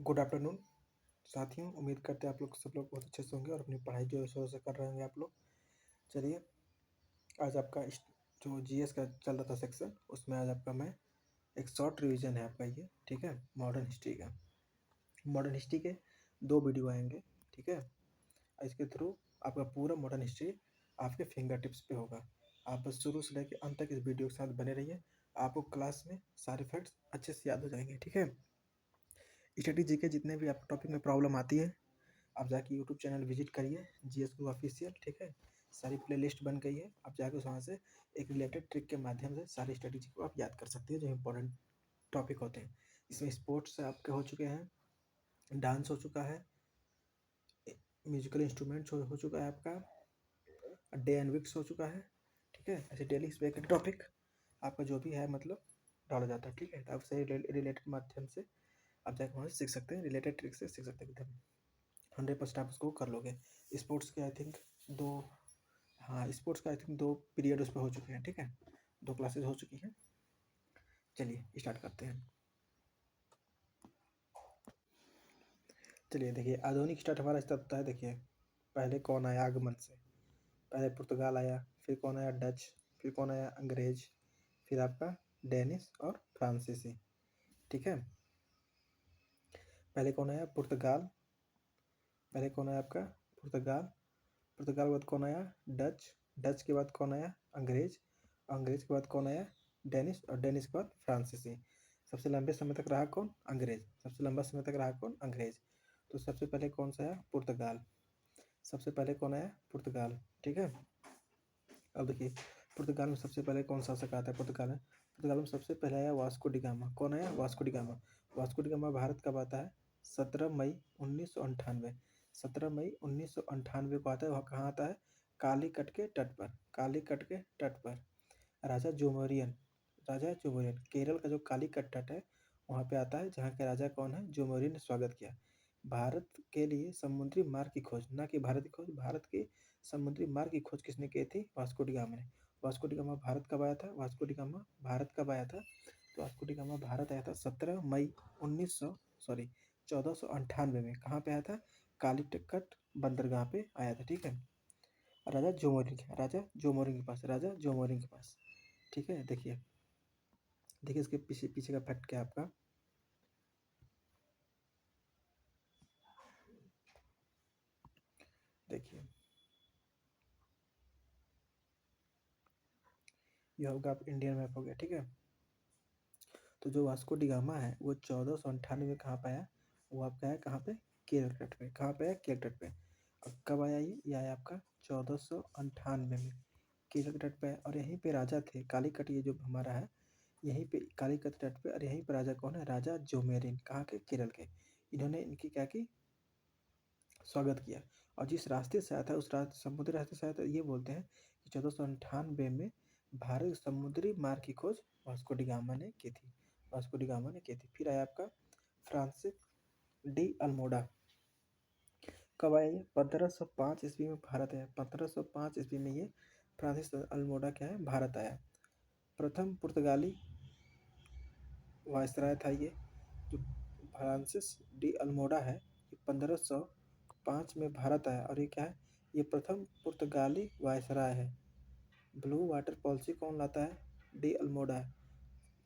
Good afternoon साथियों। उम्मीद करते हैं आप लोग सब लोग बहुत अच्छे से होंगे और अपनी पढ़ाई जो है शोर से कर रहे होंगे आप लोग। चलिए, आज आपका जो जीएस का चल रहा था सेक्शन, उसमें आज आपका मैं एक शॉर्ट रिवीजन है आपका ये, ठीक है। मॉडर्न हिस्ट्री का, मॉडर्न हिस्ट्री के 2 वीडियो आएंगे, ठीक है। इसके थ्रू आपका पूरा मॉडर्न हिस्ट्री आपके फिंगर टिप्स पे होगा। आप बस शुरू से लेकर अंत तक इस वीडियो के साथ बने रहिए, आपको क्लास में सारे फैक्ट्स अच्छे से याद हो जाएंगे, ठीक है। स्टडी जी के जितने भी आपको टॉपिक में प्रॉब्लम आती है, आप जाके यूट्यूब चैनल विजिट करिए, जीएस गुरु ऑफिशियल, ठीक है। सारी प्लेलिस्ट बन गई है, आप जाके वहाँ से एक रिलेटेड ट्रिक के माध्यम से सारी स्ट्रेटेजी को आप याद कर सकते हैं जो इंपॉर्टेंट टॉपिक होते हैं। इसमें स्पोर्ट्स आपके हो चुके हैं, डांस हो चुका है, म्यूजिकल इंस्ट्रूमेंट्स हो चुका है आपका, डे एंड वीक्स हो चुका है, ठीक है। ऐसे डेली स्पेक टॉपिक आपका जो भी है मतलब डाला जाता है, ठीक है। तो आप सही रिलेटेड माध्यम से आप जाके वहाँ से सीख सकते हैं, रिलेटेड ट्रिक से सीख सकते हैं एकदम 100% आप उसको कर लोगे। स्पोर्ट्स के आई थिंक दो, हाँ स्पोर्ट्स का आई थिंक 2 पीरियड उस पर हो चुके हैं, ठीक है। 2 क्लासेस हो चुकी हैं। चलिए स्टार्ट करते हैं। चलिए देखिए, आधुनिक स्टार्ट हमारा स्टार्ट होता है। देखिए पहले कौन आया आगमन से, पहले पुर्तगाल आया, फिर कौन आया डच, फिर कौन आया अंग्रेज, फिर आपका डेनिश और फ्रांसीसी, ठीक है। पहले कौन आया पुर्तगाल, पहले कौन आया आपका पुर्तगाल, पुर्तगाल के बाद कौन आया डच, डच के बाद कौन आया अंग्रेज, अंग्रेज के बाद कौन आया डेनिश, और डेनिश के बाद फ्रांसीसी। सबसे लंबे समय तक रहा कौन अंग्रेज, सबसे लंबा समय तक रहा कौन अंग्रेज। तो सबसे पहले कौन सा आया पुर्तगाल, सबसे पहले कौन आया पुर्तगाल, ठीक है। अब देखिए पुर्तगाल में सबसे पहले कौन शासक आता है पुर्तगाल में, पुर्तगाल में सबसे पहले आया वास्को डी गामा। कौन आया Vasco D gamma, Vasco D gamma Bharat कब आता है 17 मई 1998, 17 मई 1998 को आता है। वह कहाँ आता है कालीकट के तट पर, कालीकट के तट पर। राजा जोमोरियन, राजा जोमोरियन केरल का जो कालीकट तट है वहाँ पे आता है, जहाँ के राजा कौन है जोमोरियन ने स्वागत किया। भारत के लिए समुद्री मार्ग की खोज, ना कि भारत की खोज, भारत के समुद्री मार्ग की खोज किसने की थी वास्को डी गामा ने। वास्को डी गामा भारत कब आया था, वास्को डी गामा भारत कब आया था, तो वास्को डी गामा भारत आया था 17 मई 1900 सॉरी 1498 में। कहाँ पे आया था कालीकट बंदरगाह पे आया था, ठीक है। राजा जोमोरिन, राजा जोमोरिन के पास, राजा जोमोरिन के पास, ठीक है। देखिए देखिए इसके पीछे पीछे का फैक्ट क्या है आपका। देखिए ये होगा आप इंडियन मैप हो गया, ठीक है। तो जो वास्को डी गामा है वो 1498 में कहाँ पे आया, वो आपका है कहाँ पे केरल तट पे, कहाँ पे आया केरल तट पे। अब कब आया ये आया आपका 1498 में केरल तट पे। और यहीं पे राजा थे कालीकट, ये जो हमारा है यहीं पे कालीकट तट पे, और यहीं पे राजा कौन है राजा जोमेरिन, कहाँ के केरल के। इन्होंने इनकी क्या की स्वागत किया। और जिस रास्ते से आया था उस समुद्री रास्ते से आया था, ये बोलते हैं कि 1498 में भारत समुद्री मार्ग की खोज वास्को डी गामा ने की थी, वास्को डी गामा ने की थी। फिर आया आपका फ्रांसिस डी अल्मोडा। कब आया ये 1505 ईस्वी में भारत आया, 1505 ईस्वी में ये फ्रांसिस अल्मोडा क्या है भारत आया। प्रथम पुर्तगाली वायसराय था ये, जो फ्रांसिस डी अल्मोडा है, ये 1505 में भारत आया। और ये क्या है, ये प्रथम पुर्तगाली वायसराय है। ब्लू वाटर पॉलिसी कौन लाता है डी अल्मोडा,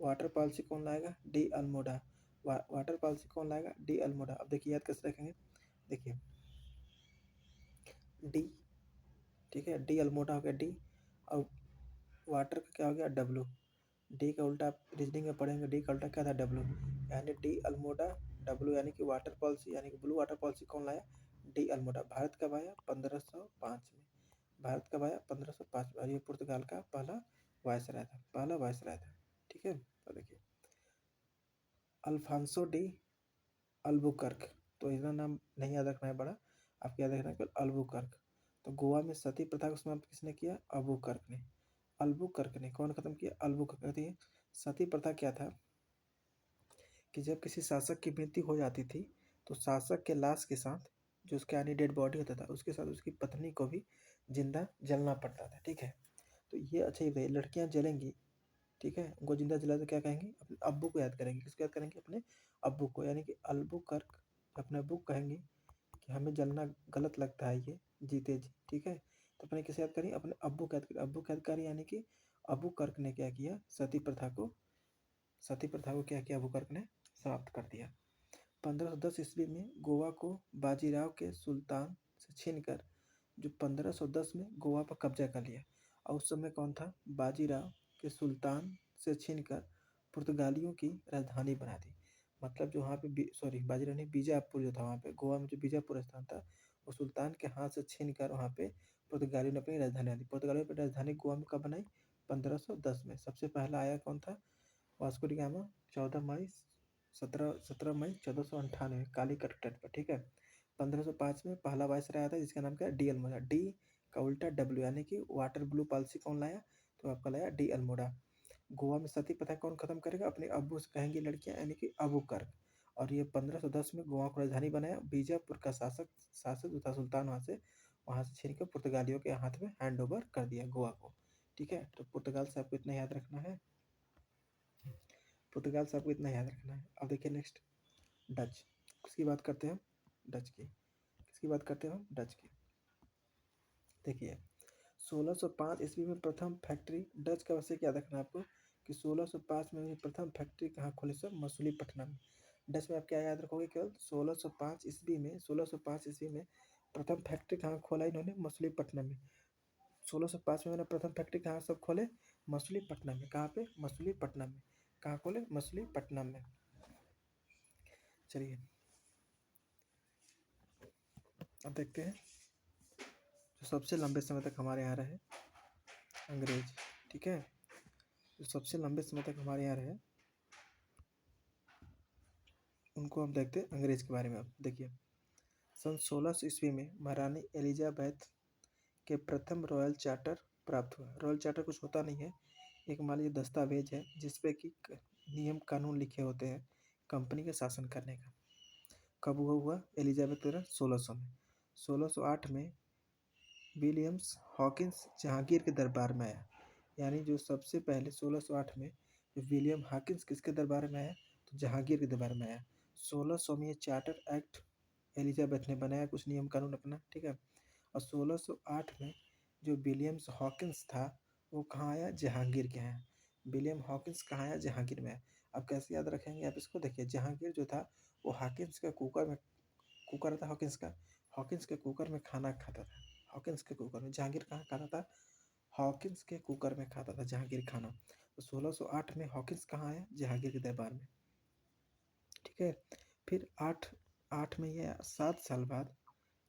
वाटर पॉलिसी कौन लाएगा डी अल्मोडा, वाटर पॉलिसी कौन लाएगा डी अल्मोडा। अब देखिए याद कैसे रखेंगे, देखिए डी, ठीक है, डी अल्मोडा हो गया डी, और वाटर का क्या हो गया डब्लू, डी का उल्टा आप रीजनिंग में पढ़ेंगे, डी का उल्टा क्या था डब्लू, यानी डी अल्मोडा डब्लू, यानी कि वाटर पॉलिसी, यानी कि ब्लू वाटर पॉलिसी कौन लाया डी अल्मोडा। भारत कब आया 1505 में, भारत कब आया 1505 में, और ये पुर्तगाल का पहला वायसराय था, पहला वायसराय था, ठीक है। तो देखिए अल्फांसो डी अल्बुकर्क, तो इतना नाम नहीं याद रखना है बड़ा, आपको याद रखना है केवल अल्बुकर्क। तो गोवा में सती प्रथा को समाप्त किसने किया अल्बुकर्क ने, अल्बुकर्क ने। कौन खत्म किया अल्बुकर्क। कहती है सती प्रथा क्या था कि जब किसी शासक की मृत्यु हो जाती थी तो शासक के लाश के साथ जो उसका यानी डेड बॉडी होता था उसके साथ उसकी पत्नी को भी जिंदा जलना पड़ता था, ठीक है। तो ये अच्छा ही बताइए, लड़कियां जलेंगी, ठीक है, उनको जिंदा जला तो क्या कहेंगे अपने अब्बू को याद करेंगे, किसको याद करेंगे अपने अब्बू को, यानी कि अल्बुकर्क अपने अब्बू को कहेंगी कि हमें जलना गलत लगता है ये जीते जी, ठीक है। तो अपने किसे याद करें, अपने अब्बू को याद करें। अब्बू को याद करें यानी कि अबू कर्क ने क्या किया, सती प्रथा को क्या किया, अबू कर्क ने समाप्त कर दिया। 1510 ईस्वी में गोवा को बाजीराव के सुल्तान से छीनकर, जो 1510 में गोवा पर कब्जा कर लिया। और उस समय कौन था, बाजीराव के सुल्तान से छीनकर पुर्तगालियों की राजधानी बना दी। मतलब जो वहाँ पे सॉरी बाजीराव नहीं, बीजापुर जो था वहाँ पे गोवा में, जो बीजापुर स्थान था वो सुल्तान के हाथ से छीनकर वहाँ पे पुर्तगालियों ने अपनी राजधानी बना दी। पुर्तगालियों ने राजधानी गोवा में कब बनाई, 1510 में। सबसे पहला आया कौन था, वास्को डी गामा, 17 मई 1498 कालीकट तट पर, ठीक है। 1505 में पहला वायसराय आया था जिसका नाम क्या है, डी अल्मोड़ा। डी का उल्टा डब्ल्यू, यानी कि वाटर ब्लू पॉलिसी कौन लाया, तो आपका लाया डी अल्मोड़ा। गोवा में सती प्रथा कौन खत्म करेगा, अपने अब्बू से कहेंगी लड़कियां, यानी कि अबू कर्क। और ये 1510 में गोवा को राजधानी बनाया। बीजापुर का शासक जो था सुल्तान, वहां से छीन कर पुर्तगालियों के हाथ में हैंड ओवर कर दिया गोवा को, ठीक है। तो पुर्तगाल से आपको इतना याद रखना है, पुर्तगाल से आपको इतना याद रखना है। अब देखिए नेक्स्ट, डच। किसकी बात करते हैं, डच की। किसकी बात करते हैं हम, डच की। देखिए 1605 ईस्वी में प्रथम फैक्ट्री, डच का वैसे क्या रखना है आपको कि 1605 में प्रथम फैक्ट्री कहाँ खोली सर, मसूलीपट्टनम। डच में आप क्या याद रखोगे, केवल 1605 ईस्वी में, 1605 ईस्वी में प्रथम फैक्ट्री कहाँ खोला इन्होंने, मसूलीपट्टनम में। 1605 में मैंने प्रथम फैक्ट्री कहाँ सब खोले, मसूलीपट्टनम में। कहाँ पे, मसूलीपट्टनम में। कहाँ खोले, मसूलीपट्टनम में। चलिए अब देखते हैं जो सबसे लंबे समय तक हमारे यहाँ रहे, अंग्रेज, ठीक है। जो सबसे लंबे समय तक हमारे यहाँ रहे उनको हम देखते हैं अंग्रेज के बारे में। अब देखिए सन 1600 ईस्वी में महारानी एलिजाबेथ के प्रथम रॉयल चार्टर प्राप्त हुआ। रॉयल चार्टर कुछ होता नहीं है, एक मान लीजिए दस्तावेज है जिसपे कि नियम कानून लिखे होते हैं कंपनी के शासन करने का। कब हुआ, एलिजाबेथ द्वारा 1600 में। 1608 में विलियम्स हॉकिंस जहांगीर के दरबार में आया। यानी जो सबसे पहले 1608 में जो विलियम हॉकिंस किसके दरबार में आया, तो जहांगीर के दरबार में आया। 1600 में ये चार्टर एक्ट एलिजाबेथ ने बनाया, कुछ नियम कानून अपना, ठीक है। और 1608 में जो विलियम्स हॉकिंस था वो कहाँ आया, जहांगीर के यहाँ। विलियम हॉकिंस कहाँ आया, जहांगीर में आया। अब कैसे याद रखेंगे आप इसको, देखिए जहांगीर जो था वो हॉकिंस का कुकर था, हॉकिंस के कुकर में खाना खाता था। हॉकिंस के कुकर में, जहांगीर कहाँ खाता था, हॉकिंस के कुकर में खाता था जहांगीर खाना। तो 1608 में हॉकिंस कहाँ आया, जहांगीर के दरबार में, ठीक है। फिर आठ आठ में ये 7 साल बाद,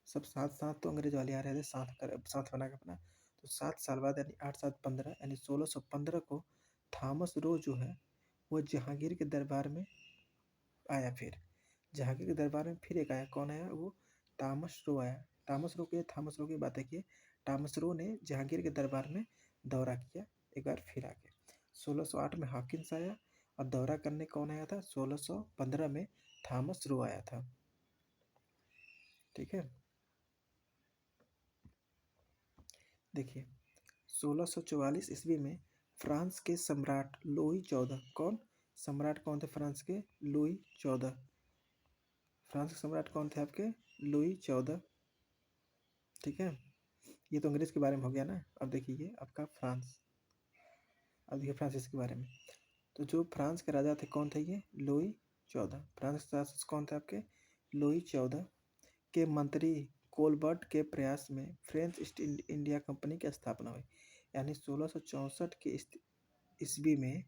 सब साथ साथ तो अंग्रेज वाले आ रहे थे, साथ बना के अपना। तो 7 साल बाद यानी 8 7 15 यानी 1615 को थॉमस रो जो है वो जहांगीर के दरबार में आया। फिर जहांगीर के दरबार में फिर एक आया, कौन आया, वो थॉमस रो आया। थॉमस रो की बात है कि थॉमस रो ने जहांगीर के दरबार में दौरा किया एक बार फिर आके। 1608 में हॉकिंस आया और दौरा करने कौन आया था, 1615 में थॉमस रो आया था, ठीक है। देखिए 1644 ईस्वी में फ्रांस के सम्राट लुई 14, कौन सम्राट, कौन थे फ्रांस के, लुई 14। फ्रांस के सम्राट कौन थे आपके, लुई 14, ठीक है। ये तो अंग्रेज के बारे में हो गया ना। अब देखिए ये आपका फ्रांस, अब देखिए फ्रांसिस के बारे में। तो जो फ्रांस के राजा थे कौन थे, ये लुई 14। फ्रांस के शासक कौन थे आपके, लुई 14 के मंत्री कोलबर्ट के प्रयास में फ्रेंच ईस्ट इंडिया कंपनी की स्थापना हुई। यानी 1664 के ईस्वी में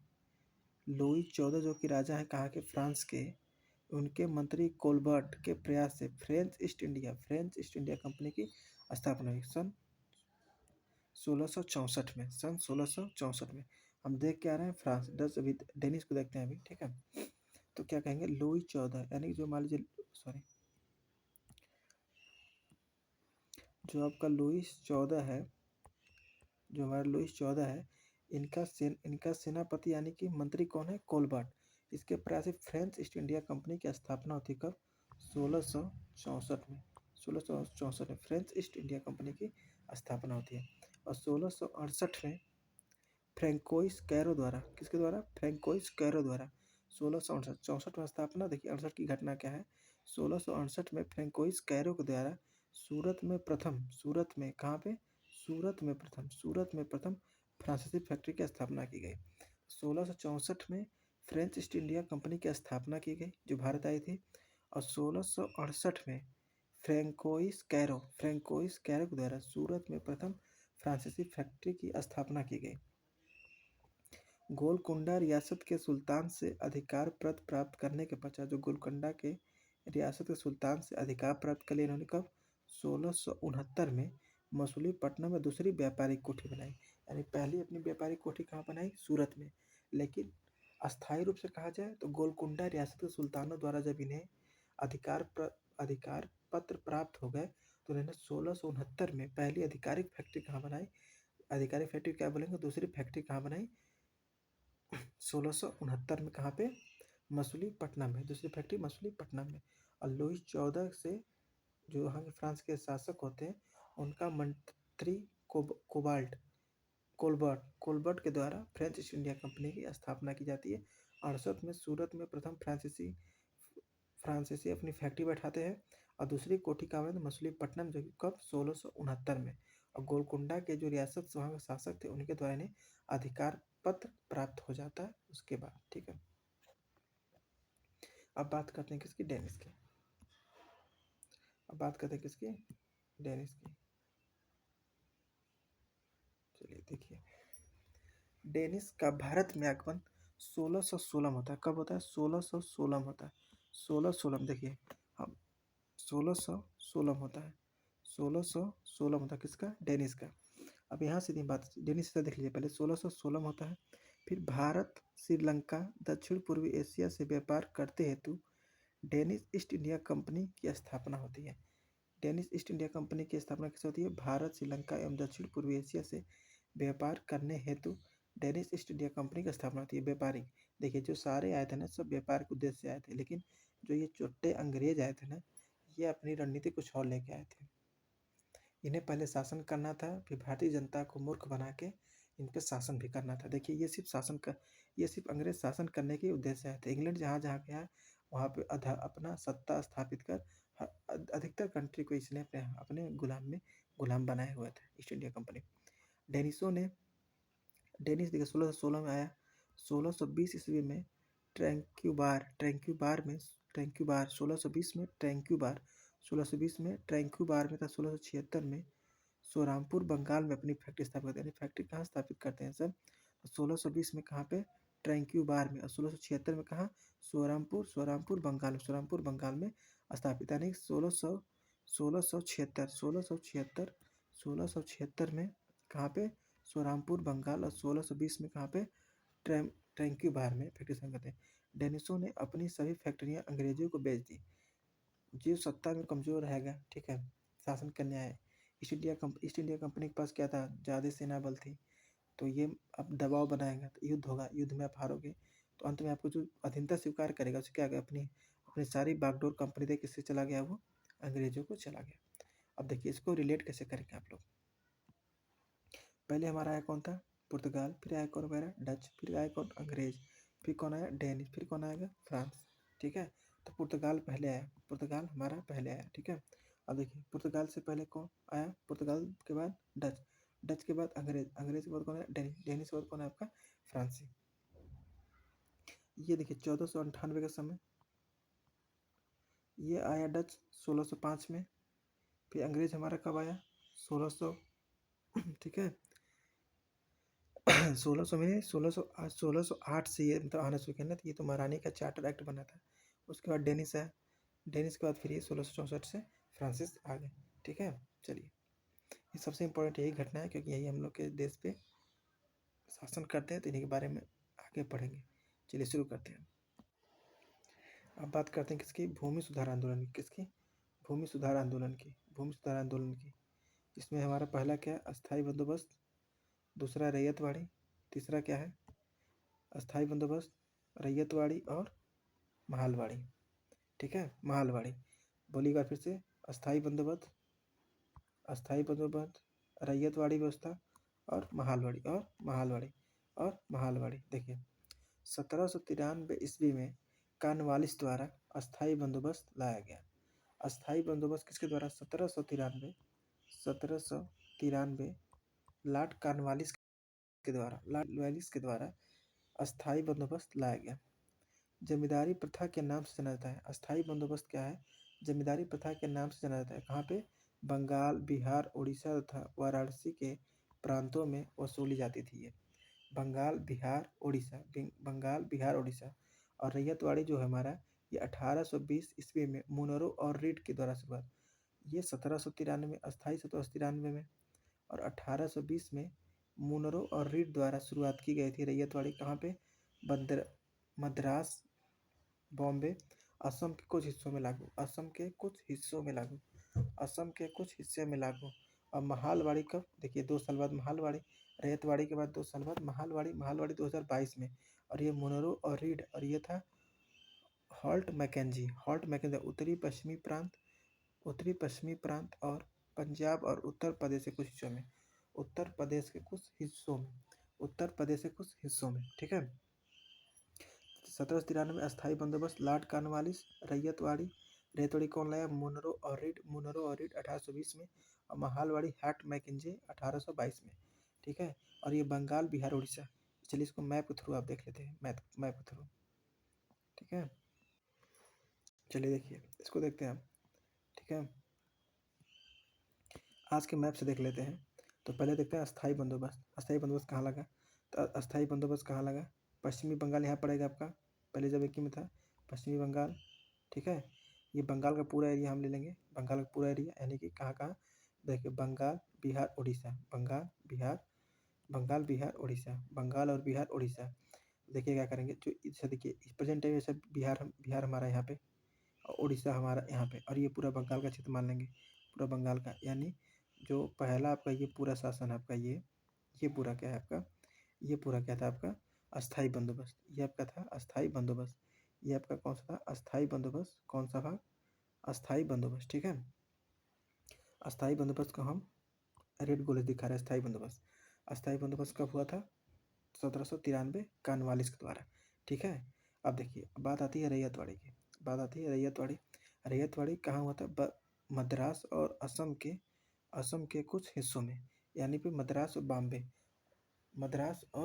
लुई 14 जो कि राजा हैं कहाँ के, फ्रांस के, उनके मंत्री कोलबर्ट के प्रयास से फ्रेंच ईस्ट इंडिया कंपनी की स्थापना हुई सन 1664 में। सन 1664 में हम देख के आ रहे हैं फ्रांस, अभी डेनिस को देखते हैं अभी, ठीक है। तो क्या कहेंगे, लुई 14 यानी जो मान लीजिए, सॉरी, जो आपका लुईस 14 है, जो हमारा लुईस 14 है, इनका सेनापति यानी कि मंत्री कौन है, कोलबर्ट। इसके प्रयास से फ्रेंच ईस्ट इंडिया कंपनी की स्थापना होती कब, 1664 में। 1664 में फ्रेंच ईस्ट इंडिया कंपनी की स्थापना होती है। और 1668 में फ्रैंकोइस कैरो द्वारा, किसके द्वारा, फ्रैंकोइस कैरो द्वारा 1668 में स्थापना। देखिए 68 की घटना क्या है। 1668 में फ्रेंकोइस कैरो के द्वारा सूरत में कहाँ पे, सूरत में प्रथम फ्रांसीसी फैक्ट्री की स्थापना की गई। 1664 में फ्रेंच ईस्ट इंडिया कंपनी की स्थापना की गई जो भारत आई थी। और 1668 में फ्रेंकोइस कैरो के द्वारा सूरत में प्रथम फ्रांसीसी फैक्ट्री की स्थापना की गई। गोलकुंडा रियासत के सुल्तान से अधिकार प्राप्त करने के पश्चात, जो गोलकुंडा के रियासत के सुल्तान से अधिकार प्राप्त कर लिया इन्होंने कब, 1669 में मसूलीपट्टनम में दूसरी व्यापारिक कोठी बनाई। यानी पहली अपनी व्यापारिक कोठी कहाँ बनाई, सूरत में। लेकिन अस्थायी रूप से कहा जाए तो गोलकुंडा रियासत के सुल्तानों द्वारा जब इन्हें अधिकार पत्र प्राप्त हो गए तो इन्होंने 1669 में पहली आधिकारिक फैक्ट्री कहाँ बनाई, आधिकारिक फैक्ट्री क्या बोलेंगे, दूसरी फैक्ट्री कहाँ बनाई 1669 में, कहाँ पे, मसूलीपट्टनम में, दूसरी फैक्ट्री मसूलीपट्टनम में। और लुईस 14 से जो वहाँ के फ्रांस के शासक होते हैं उनका मंत्री कोलबर्ट के द्वारा फ्रेंच ईस्ट इंडिया कंपनी की स्थापना की जाती है। 68 में सूरत में प्रथम फ्रांसीसी अपनी फैक्ट्री बैठाते हैं। और दूसरी कोठी का नाम मसूलीपट्टनम, जो कि कब, 1669 में। और गोलकुंडा के जो रियासत वहाँ के शासक थे उनके द्वारा इन्हें अधिकार पत्र प्राप्त हो जाता है उसके बाद। ठीक है, अब बात करते हैं किसकी, डेनिस की। डेनिस की। चलिए देखिए, डेनिस का भारत में आगमन 1616 होता है। कब होता है, 1616 होता है। 1616 देखिए, हम 1616 होता है। 1616 होता है किसका, डेनिस का। अब यहाँ से बात डेनिस से देख लीजिए, पहले 1616 होता है। फिर भारत श्रीलंका दक्षिण पूर्वी एशिया से व्यापार करते हेतु डेनिस ईस्ट इंडिया कंपनी की स्थापना होती है। डेनिस ईस्ट इंडिया कंपनी की स्थापना किससे होती है, भारत श्रीलंका एवं दक्षिण पूर्वी एशिया से व्यापार करने हेतु डेनिस ईस्ट इंडिया कंपनी की स्थापना होती है। व्यापारिक, देखिए जो सारे आए थे ना सब व्यापार के उद्देश्य से आए थे, लेकिन जो ये चोट्टे अंग्रेज आए थे ना, ये अपनी रणनीति कुछ और लेके आए थे। इन्हें पहले शासन करना था, फिर भारतीय जनता को मूर्ख बना के इन पर शासन भी करना था। देखिए ये सिर्फ अंग्रेज शासन करने के उद्देश्य से आए थे। इंग्लैंड जहाँ जहाँ गया वहाँ पे अपना सत्ता स्थापित कर अधिकतर कंट्री को इसने अपने गुलाम बनाए हुए थे ईस्ट इंडिया कंपनी। डेनिस देखिए 1616 में आया। 1620 ईस्वी में ट्रैंक्यूबार 1620 में ट्रैंक्यूबार 1620 में ट्रैंक्यूबार में था। 1676 में सोरामपुर बंगाल में अपनी फैक्ट्री स्थापित करते हैं। फैक्ट्री कहाँ स्थापित करते हैं सब, 1620 में कहाँ पे, ट्रैंक्यूबार में। और 1676 में कहाँ, सोरामपुर बंगाल में स्थापित। यानी 1676 में कहाँ पे, सोरामपुर बंगाल। और 1620 में कहाँ पे, ट्रैंक्यूबार में फैक्ट्री स्थापित करते हैं। डेनिसों ने अपनी सभी फैक्ट्रियाँ अंग्रेजों को बेच दी। जो सत्ता में कमजोर रहेगा, ठीक है, शासन करने आए। ईस्ट इंडिया कंपनी के पास क्या था, ज़्यादा सेना बल थी, तो ये अब दबाव बनाएगा तो युद्ध होगा। युद्ध में आप हारोगे तो अंत में आपको जो अधीनता स्वीकार करेगा उसे क्या गया, अपनी सारी बागडोर कंपनी दे किससे चला गया, वो अंग्रेजों को चला गया। अब देखिए इसको रिलेट कैसे करेंगे आप लोग। पहले हमारा आया कौन था, पुर्तगाल, फिर आया कौन वगैरह, डच, फिर आया कौन, अंग्रेज, फिर कौन आया, डेनिश, फिर कौन आएगा, फ्रांस। ठीक है, तो पुर्तगाल पहले आया, पुर्तगाल हमारा पहले आया। ठीक है, अब देखिए पुर्तगाल से पहले कौन आया, पुर्तगाल के बाद डच, डच के बाद अंग्रेज, अंग्रेज के बाद कौन है, डेनिश, डेनिश के बाद कौन है आपका, फ्रांसी। ये देखिए 1498 के समय ये आया डच 1605 में। फिर अंग्रेज हमारा कब आया, 1600, ठीक है 1600 में 1608 से ये मतलब आना शुरू किया ना, तो ये तो महारानी का चार्टर एक्ट बना था। उसके बाद डेनिस आया, डेनिस के बाद फिर ये 1664 से फ्रांसिस आ गए। ठीक है, चलिए ये सबसे इम्पोर्टेंट यही घटना है क्योंकि यही हम लोग के देश पे शासन करते हैं, तो इन्हीं के बारे में आगे पढ़ेंगे। चलिए शुरू करते हैं। अब बात करते हैं किसकी, भूमि सुधार आंदोलन की। किसकी, भूमि सुधार आंदोलन की, भूमि सुधार आंदोलन की। इसमें हमारा पहला क्या है, अस्थाई बंदोबस्त, दूसरा रैयतवाड़ी, तीसरा क्या है, अस्थाई बंदोबस्त, रैयतवाड़ी और महालवाड़ी। ठीक है, महालवाड़ी बोलिएगा फिर से, अस्थाई बंदोबस्त, रैयतवाड़ी व्यवस्था और महालवाड़ी देखिए 1793 ईस्वी में कॉर्नवालिस द्वारा अस्थाई बंदोबस्त लाया गया। अस्थाई बंदोबस्त किसके द्वारा? 1793 लॉर्ड कॉर्नवालिस के द्वारा अस्थाई बंदोबस्त लाया गया। जमींदारी प्रथा के नाम से जाना जाता है। अस्थाई बंदोबस्त क्या है? जमींदारी प्रथा के नाम से जाना जाता है। कहाँ पे? बंगाल, बिहार, उड़ीसा तथा वाराणसी के प्रांतों में वसूली जाती थी ये। बंगाल, बिहार, उड़ीसा और रैयतवाड़ी जो है हमारा, ये 1820 ईस्वी में मुनरो और रीड के द्वारा शुरुआत। ये 1793 अस्थाई 1793 में और 1820 में मुनरो और रीड द्वारा शुरुआत की गई थी रैयतवाड़ी। कहाँ पे? मद्रास, बॉम्बे, असम के कुछ हिस्सों में लागू, असम के कुछ हिस्से में लागू। और महालवाड़ी कब? देखिए 2 साल बाद महालवाड़ी, रैयतवाड़ी के बाद 2 साल बाद महालवाड़ी 2022 में। और ये मुनरो और रीड, और ये था हॉल्ट मैकेंजी उत्तरी पश्चिमी प्रांत और पंजाब और उत्तर प्रदेश के कुछ हिस्सों में, ठीक है। 1793 में अस्थाई बंदोबस्त लॉर्ड कॉर्नवालिस। रैयतवाड़ी कौन लाया? मुनरो और रीड 1820 में और महालवाड़ी हॉल्ट मैकेंजी 1822 में, ठीक है। और ये बंगाल, बिहार, उड़ीसा। चलिए इसको मैप के थ्रू आप देख लेते हैं, मैप के थ्रू, ठीक है। चलिए देखिए इसको देखते हैं हम, ठीक है। आज के मैप से देख लेते हैं। तो पहले देखते हैं अस्थाई बंदोबस्त कहाँ लगा। तो अस्थाई बंदोबस्त कहाँ लगा? पश्चिमी बंगाल यहाँ पड़ेगा आपका, पहले जब एक ही में था पश्चिमी बंगाल, ठीक है। ये बंगाल का पूरा एरिया हम ले लेंगे, बंगाल का पूरा एरिया, यानी कि कहाँ कहाँ? देखिए बंगाल, बिहार, उड़ीसा, बंगाल, बिहार, उड़ीसा। देखिए क्या करेंगे, जो इसे देखिए प्रेजेंट टाइम में बिहार हमारा यहाँ पे और उड़ीसा हमारा यहाँ पे, और ये पूरा बंगाल का क्षेत्र मान लेंगे, पूरा बंगाल का। यानी जो पहला आपका ये पूरा शासन आपका ये पूरा क्या है आपका? ये पूरा क्या था आपका? अस्थाई बंदोबस्त। ये आपका था अस्थाई बंदोबस्त। ये आपका कौन सा था? अस्थाई बंदोबस्त। कौन सा भाग? अस्थाई बंदोबस्त, ठीक है। अस्थाई बंदोबस्त को हम रेड गोले दिखा रहे हैं। अस्थाई बंदोबस्त कब हुआ था? 1793 कॉर्नवालिस के द्वारा, ठीक है। अब देखिए बात आती है रैयतवाड़ी की, रैयतवाड़ी कहाँ हुआ था? मद्रास और असम के कुछ हिस्सों में, यानी कि मद्रास और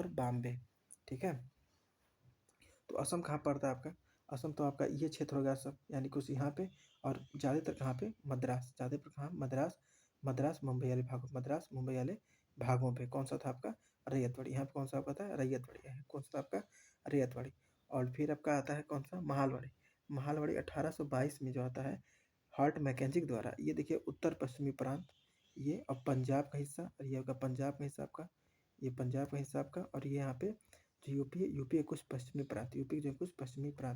बॉम्बे, ठीक है। तो असम कहाँ पड़ता है आपका? असम तो आपका ये क्षेत्र हो गया सब, यानी कुछ यहाँ पे, और ज़्यादातर कहाँ पे? ज़्यादातर कहाँ? मद्रास मुंबई वाले भागों पे। कौन सा था आपका? रैयतवाड़ी। यहाँ पे कौन सा आपका था? रैयतवाड़ी है। कौन सा आपका? रैयतवाड़ी। और फिर आपका आता है कौन सा? महालवाड़ी 1822 में जो आता है हॉल्ट मैकेंजी के द्वारा। ये देखिए उत्तर पश्चिमी प्रांत, ये और पंजाब का हिस्सा, और ये होगा पंजाब का हिस्सा आपका, ये पंजाब का हिस्सा आपका। और ये यहाँ पे जो यूपी के कुछ पश्चिमी प्रांत,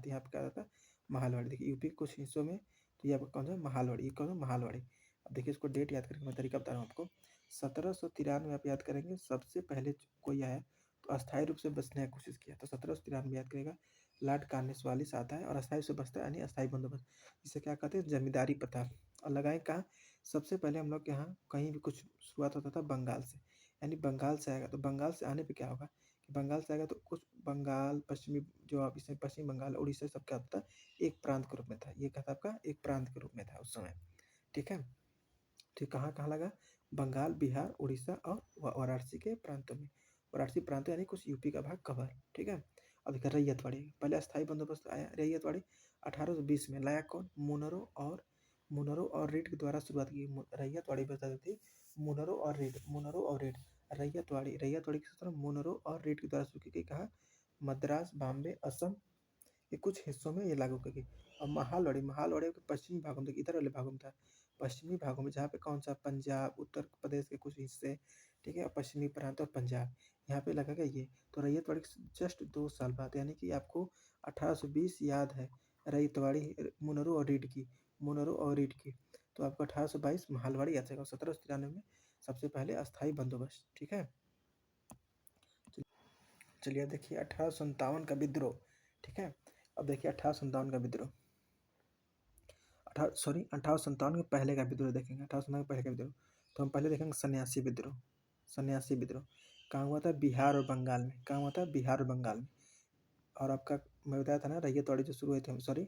यहाँ पे क्या आता है? महालवाड़ी। देखिए यूपी के कुछ हिस्सों में, तो ये आपका कौन सा? महालवाड़ी। ये कौन सा? महालवाड़ी। अब देखिए इसको डेट याद करके मैं तरीका बता रहा हूँ आपको। 1793 आप याद करेंगे, सबसे पहले कोई आया तो अस्थायी रूप से बचने की कोशिश किया, तो 1793 याद करेगा, लॉर्ड कॉर्नवालिस आता है और अस्थायी से बचता है, यानी अस्थायी बंदोबस्त, जिसे क्या कहते हैं? जमींदारी प्रथा। और लगाएं कहाँ? सबसे पहले हम लोग के यहाँ कहीं भी कुछ शुरुआत होता था बंगाल से, यानी बंगाल से आएगा, तो बंगाल से आने पे क्या होगा कि बंगाल से आएगा तो कुछ बंगाल पश्चिमी, जो आप इसे पश्चिम बंगाल, उड़ीसा सब क्या होता था? एक प्रांत के रूप में था। ये क्या था आपका? एक प्रांत के रूप में था उस समय, ठीक है। तो कहाँ कहाँ लगा? बंगाल, बिहार, उड़ीसा और वाराणसी के प्रांतों में। वाराणसी प्रांत यानी कुछ यूपी का भाग कवर, ठीक है। अब देखिए रैयतवाड़ी, पहले अस्थायी बंदोबस्त आया रैयतवाड़ी 1820 में, लाया कौन? मुनरो और रीड के द्वारा शुरुआत की। रैयतवाड़ी बता देती, मुनरो और रीड। रैयतवाड़ी किस तरह? मुनरो और रीड के द्वारा शुरू की गई। कहाँ? मद्रास, बॉम्बे, असम के कुछ हिस्सों में ये लागू की गई। और महालवाड़ी के पश्चिमी भागों में, इधर वाले भागों में था, पश्चिमी भागों में, जहाँ पे कौन सा? पंजाब, उत्तर प्रदेश के कुछ हिस्से, ठीक है, और पश्चिमी प्रांत और पंजाब, यहाँ पे लगेगा ये। तो रैयतवाड़ी जस्ट 2 साल बाद, यानी कि आपको 1820 याद है, रैयतवाड़ी मुनरो और रीड की, तो आपको 1822 महालवाड़ी याद रहेगा। 1793 में सबसे पहले अस्थाई बंदोबस्त, ठीक है। चलिए देखिए 1857 का विद्रोह, ठीक है। अब देखिए 1857 का विद्रोह, 1857 के पहले का विद्रोह देखेंगे। 1857 के पहले का विद्रोह, तो हम पहले देखेंगे सन्यासी विद्रोह कहाँ हुआ था? बिहार और बंगाल में। कहाँ हुआ था? बिहार और बंगाल में। और आपका मैं बताया था ना रैयतवाड़ी जो शुरू हुए थे, सॉरी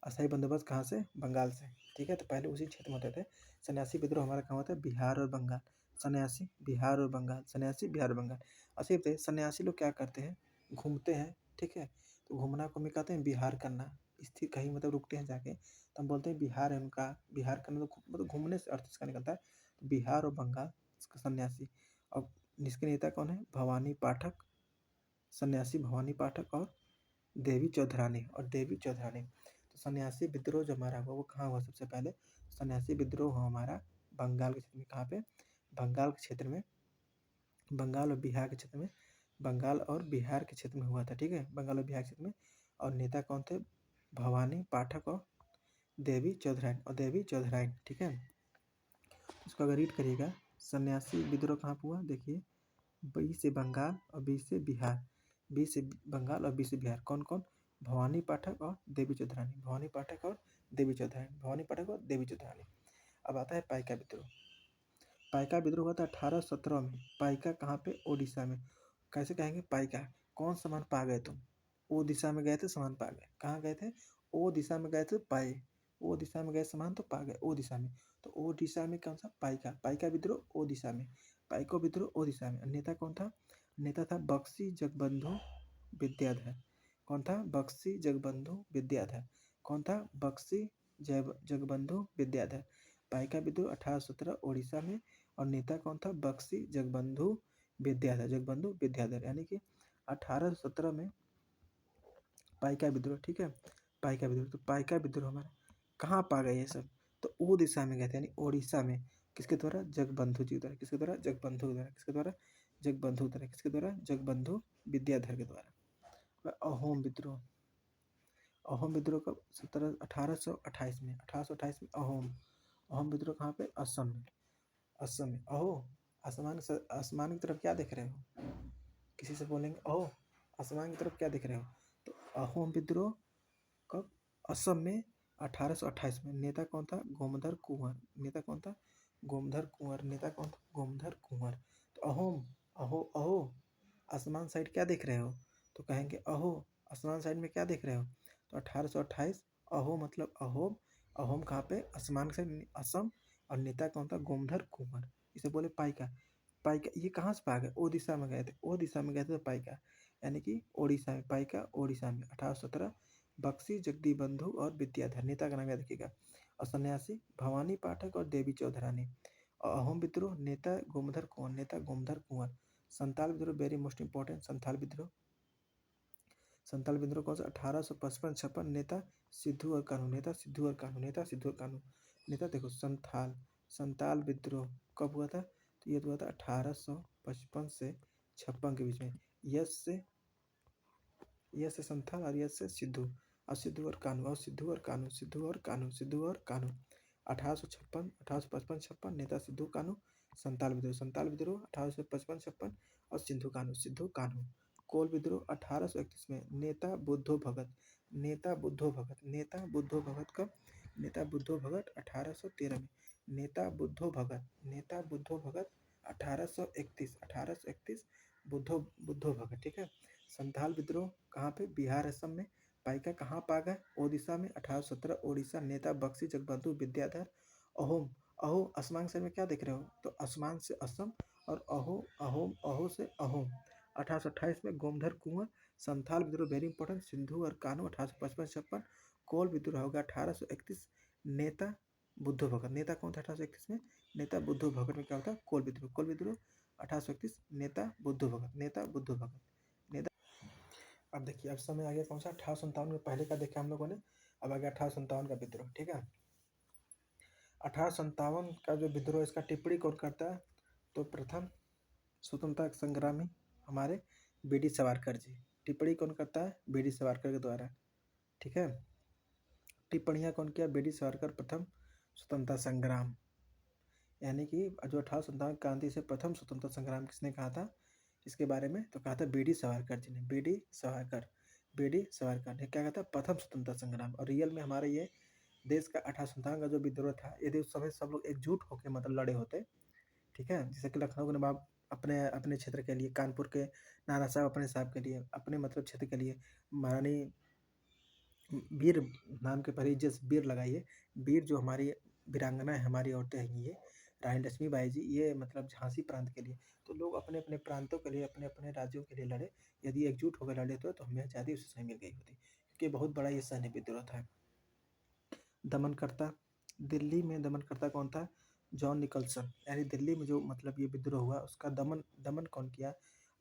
अस्थायी बंदोबस्त कहाँ से, बंगाल से। ठीक है, तो पहले उसी क्षेत्र में होते थे। सन्यासी विद्रोह हमारा कहाँ होता है, बिहार और बंगाल। सन्यासी बिहार और बंगाल, सन्यासी बिहार और बंगाल। अच्छा ये बताइए सन्यासी लोग क्या करते हैं, घूमते हैं। ठीक है, तो घूमना को हम कहते हैं बिहार करना, स्थिर कहीं मतलब रुकते हैं जाके तो हम बोलते हैं बिहार है उनका। बिहार करना तो मतलब घूमने से अर्थ इसका निकलता है। तो बिहार और बंगाल इसका सन्यासी। और इसके नेता कौन है, भवानी पाठक, सन्यासी भवानी पाठक और देवी चौधरानी, और देवी चौधरानी। तो सन्यासी विद्रोह जो हमारा हुआ वो कहाँ हुआ सबसे पहले, सन्यासी विद्रोह हुआ हमारा बंगाल के क्षेत्र में। कहाँ पे, बंगाल के क्षेत्र में, बंगाल और बिहार के क्षेत्र में, बंगाल और बिहार के क्षेत्र में हुआ था। ठीक है, बंगाल और बिहार के क्षेत्र में। और नेता कौन थे, भवानी पाठक और देवी चौधरानी, और देवी चौधरानी। ठीक है, इसको अगर रीड करिएगा, सन्यासी विद्रोह कहाँ पे हुआ, देखिए बी से बंगाल और बी से बिहार, बी से बंगाल और बी से बिहार। कौन कौन, भवानी पाठक और देवी चौधरानी, भवानी पाठक और देवी चौधरानी, भवानी पाठक और देवी चौधरानी। अब आता है पाइका विद्रोह। पाइका विद्रोह हुआ था 1817 में। पाइका कहाँ पे, ओडिशा में। कैसे कहेंगे पाइका, कौन सामान पा गए तुम, ओ दिशा में गए थे सामान पा गए, कहाँ गए थे, ओ दिशा में गए थे पाए, ओ दिशा में गए सामान तो पा गए, ओ दिशा में। तो ओ दिशा में कौन सा, पाइका, पाइका विद्रोह ओ दिशा में, पाइको विद्रोह ओ दिशा में। नेता कौन था, नेता था बख्शी जगबंधु विद्याधर। कौन था, बख्शी जगबंधु विद्याधर। कौन था, बख्शी जगबंधु विद्याधर। पाइका विद्रोह 1817 ओडिशा में। और नेता कौन था, बख्शी जगबंधु विद्याधर, जगबंधु विद्याधर। यानी कि 1817 में पाइका विद्रोह। ठीक है, पाइका विद्रोह। तो पाइका विद्रोह हमारा कहाँ पा गए ये सब, तो ओ दिशा में गए थे, यानी ओडिशा में। किसके द्वारा, जगबंधु जी द्वारा। किसके द्वारा, जगबंधु के द्वारा। किसके द्वारा, जगबंधु द्वारा। किसके द्वारा, जगबंधु विद्याधर के द्वारा। अहोम विद्रोह, अहोम विद्रोह कब, 1828 में, 1828 में अहोम, अहोम विद्रोह कहाँ पे, असम में, असम में। अहो, आसमान की तरफ क्या देख रहे हो, किसी से बोलेंगे अहो आसमान की तरफ क्या देख रहे हो। तो अहोम विद्रोह कब, असम में 1828 में। नेता कौन था, गोमधर कुंवर। नेता कौन था, गोमधर कुंवर। नेता कौन था, गोमधर कुंवर। तो अहोम, अहो अहो आसमान साइड क्या देख रहे हो, तो कहेंगे अहो आसमान साइड में क्या देख रहे हो। तो 1828 अहो मतलब अहोम, अहोम कहाँ पे, आसमान से, असम। और नेता कौन था, गोमधर कुंवर। इसे बोले पाइका। पाइका ये कहाँ से पा गए, ओ दिशा में गए थे, ओ दिशा में गए थे तो पाइका, यानी कि ओडिशा में। पाइका ओडिशा में 1817। बख्शी जगदीबंधु और विद्याधर, नेता का नाम याद रखिएगा। और सन्यासी भवानी पाठक और देवी चौधरानी। और अहोम विद्रोह नेता गोमधर कुंवर, नेता गोमधर कुंवर। संताल विद्रोह वेरी मोस्ट इंपॉर्टेंट, संथाल विद्रोह। संथाल विद्रोह कौन सा, 1855-56। नेता सिद्धू और कान्हू, नेता सिद्धू और कान्हू, नेता सिद्धू और कान्हू। नेता देखो संथाल, संताल विद्रोह कब हुआ था, तो ये हुआ था 1855 से 56 के बीच में। यस से, यस से संथाल और यस से सिद्धू, और सिद्धू और कान्हू, और सिद्धू और कान्हू, सिद्धू और कान्हू, सिद्धू और कान्हू। 1856, 1855-56 नेता सिद्धू कान्हू। संताल विद्रोह, संताल विद्रोह 1855-56 और सिद्धू कान्हू, सिद्धू कान्हू। कोल विद्रोह 1831 में। नेता बुद्धो भगत, नेता बुद्धो भगत, नेता बुद्धो भगत कब, नेता बुद्धो भगत 1813 में। नेता बुद्धो भगत, नेता बुद्धो भगत 1831, 1831 बुद्धो बुद्धो भगत। ठीक है, संथाल विद्रोह कहाँ पे, बिहार असम में। पाइका कहाँ पा गए, ओडिशा में 1817 ओडिशा। नेता बख्शी जगबंधु विद्याधर। अहोम, अहो आसमान से में क्या देख रहे हो, तो आसमान से असम। और अहो, अहोम, अहो से अहोम 1828 में। गोमधर कुंवर। संथाल विद्रोह वेरी इंपॉर्टेंट, सिंधु और कान्हू 1855-56। कोल विद्रोह होगा 1831। नेता बुद्धो भगत, नेता कौन था 1831 में, नेता बुद्धो भगत में क्या होता है, कोल विद्रोह। कोल विद्रोह 1831, नेता बुद्धो भगत, नेता बुद्धो भगत, नेता। अब देखिए अब समय आ गया कौन सा, 1857 में पहले का देखा हम लोगों ने। अब आ गया 1857 का विद्रोह। ठीक है, 1857 का जो विद्रोह, इसका टिप्पणी कौन करता है, तो प्रथम स्वतंत्रता संग्रामी हमारे बी डी सावरकर जी। टिप्पणी कौन करता है, बी डी सावरकर के द्वारा। ठीक है, टिप्पणियाँ कौन किया, बी डी सावरकर। प्रथम स्वतंत्रता संग्राम, यानी कि जो 1857 क्रांति से प्रथम स्वतंत्रता संग्राम किसने कहा था इसके बारे में, तो कहा था बी डी सावरकर जी ने। B D Savarkar, B D Savarkar ने क्या कहा था, प्रथम स्वतंत्रता संग्राम। और रियल में हमारे ये देश का 1857 का जो विद्रोह था, यदि उस समय सब लोग एकजुट होकर मतलब लड़े होते, ठीक है, जैसे कि लखनऊ के नवाब अपने अपने क्षेत्र के लिए, कानपुर के नाना साहब अपने साहब के लिए, अपने मतलब क्षेत्र के लिए महारानी वीर नाम के पहले जस वीर लगाइए, वीर जो हमारी वीरांगना है, हमारी औरतें हैं ये रानी लक्ष्मीबाई जी, ये मतलब झांसी प्रांत के लिए। तो लोग अपने अपने प्रांतों के लिए, अपने अपने राज्यों के लिए लड़े। यदि एकजुट होकर लड़े तो हमें आज़ादी उसी समय मिल गई होती, क्योंकि बहुत बड़ा ये सैन्य विद्रोह था। दमनकर्ता, दिल्ली में दमनकर्ता कौन था? John Nicholson. यानी दिल्ली में जो मतलब ये विद्रोह हुआ उसका दमन दमन कौन किया?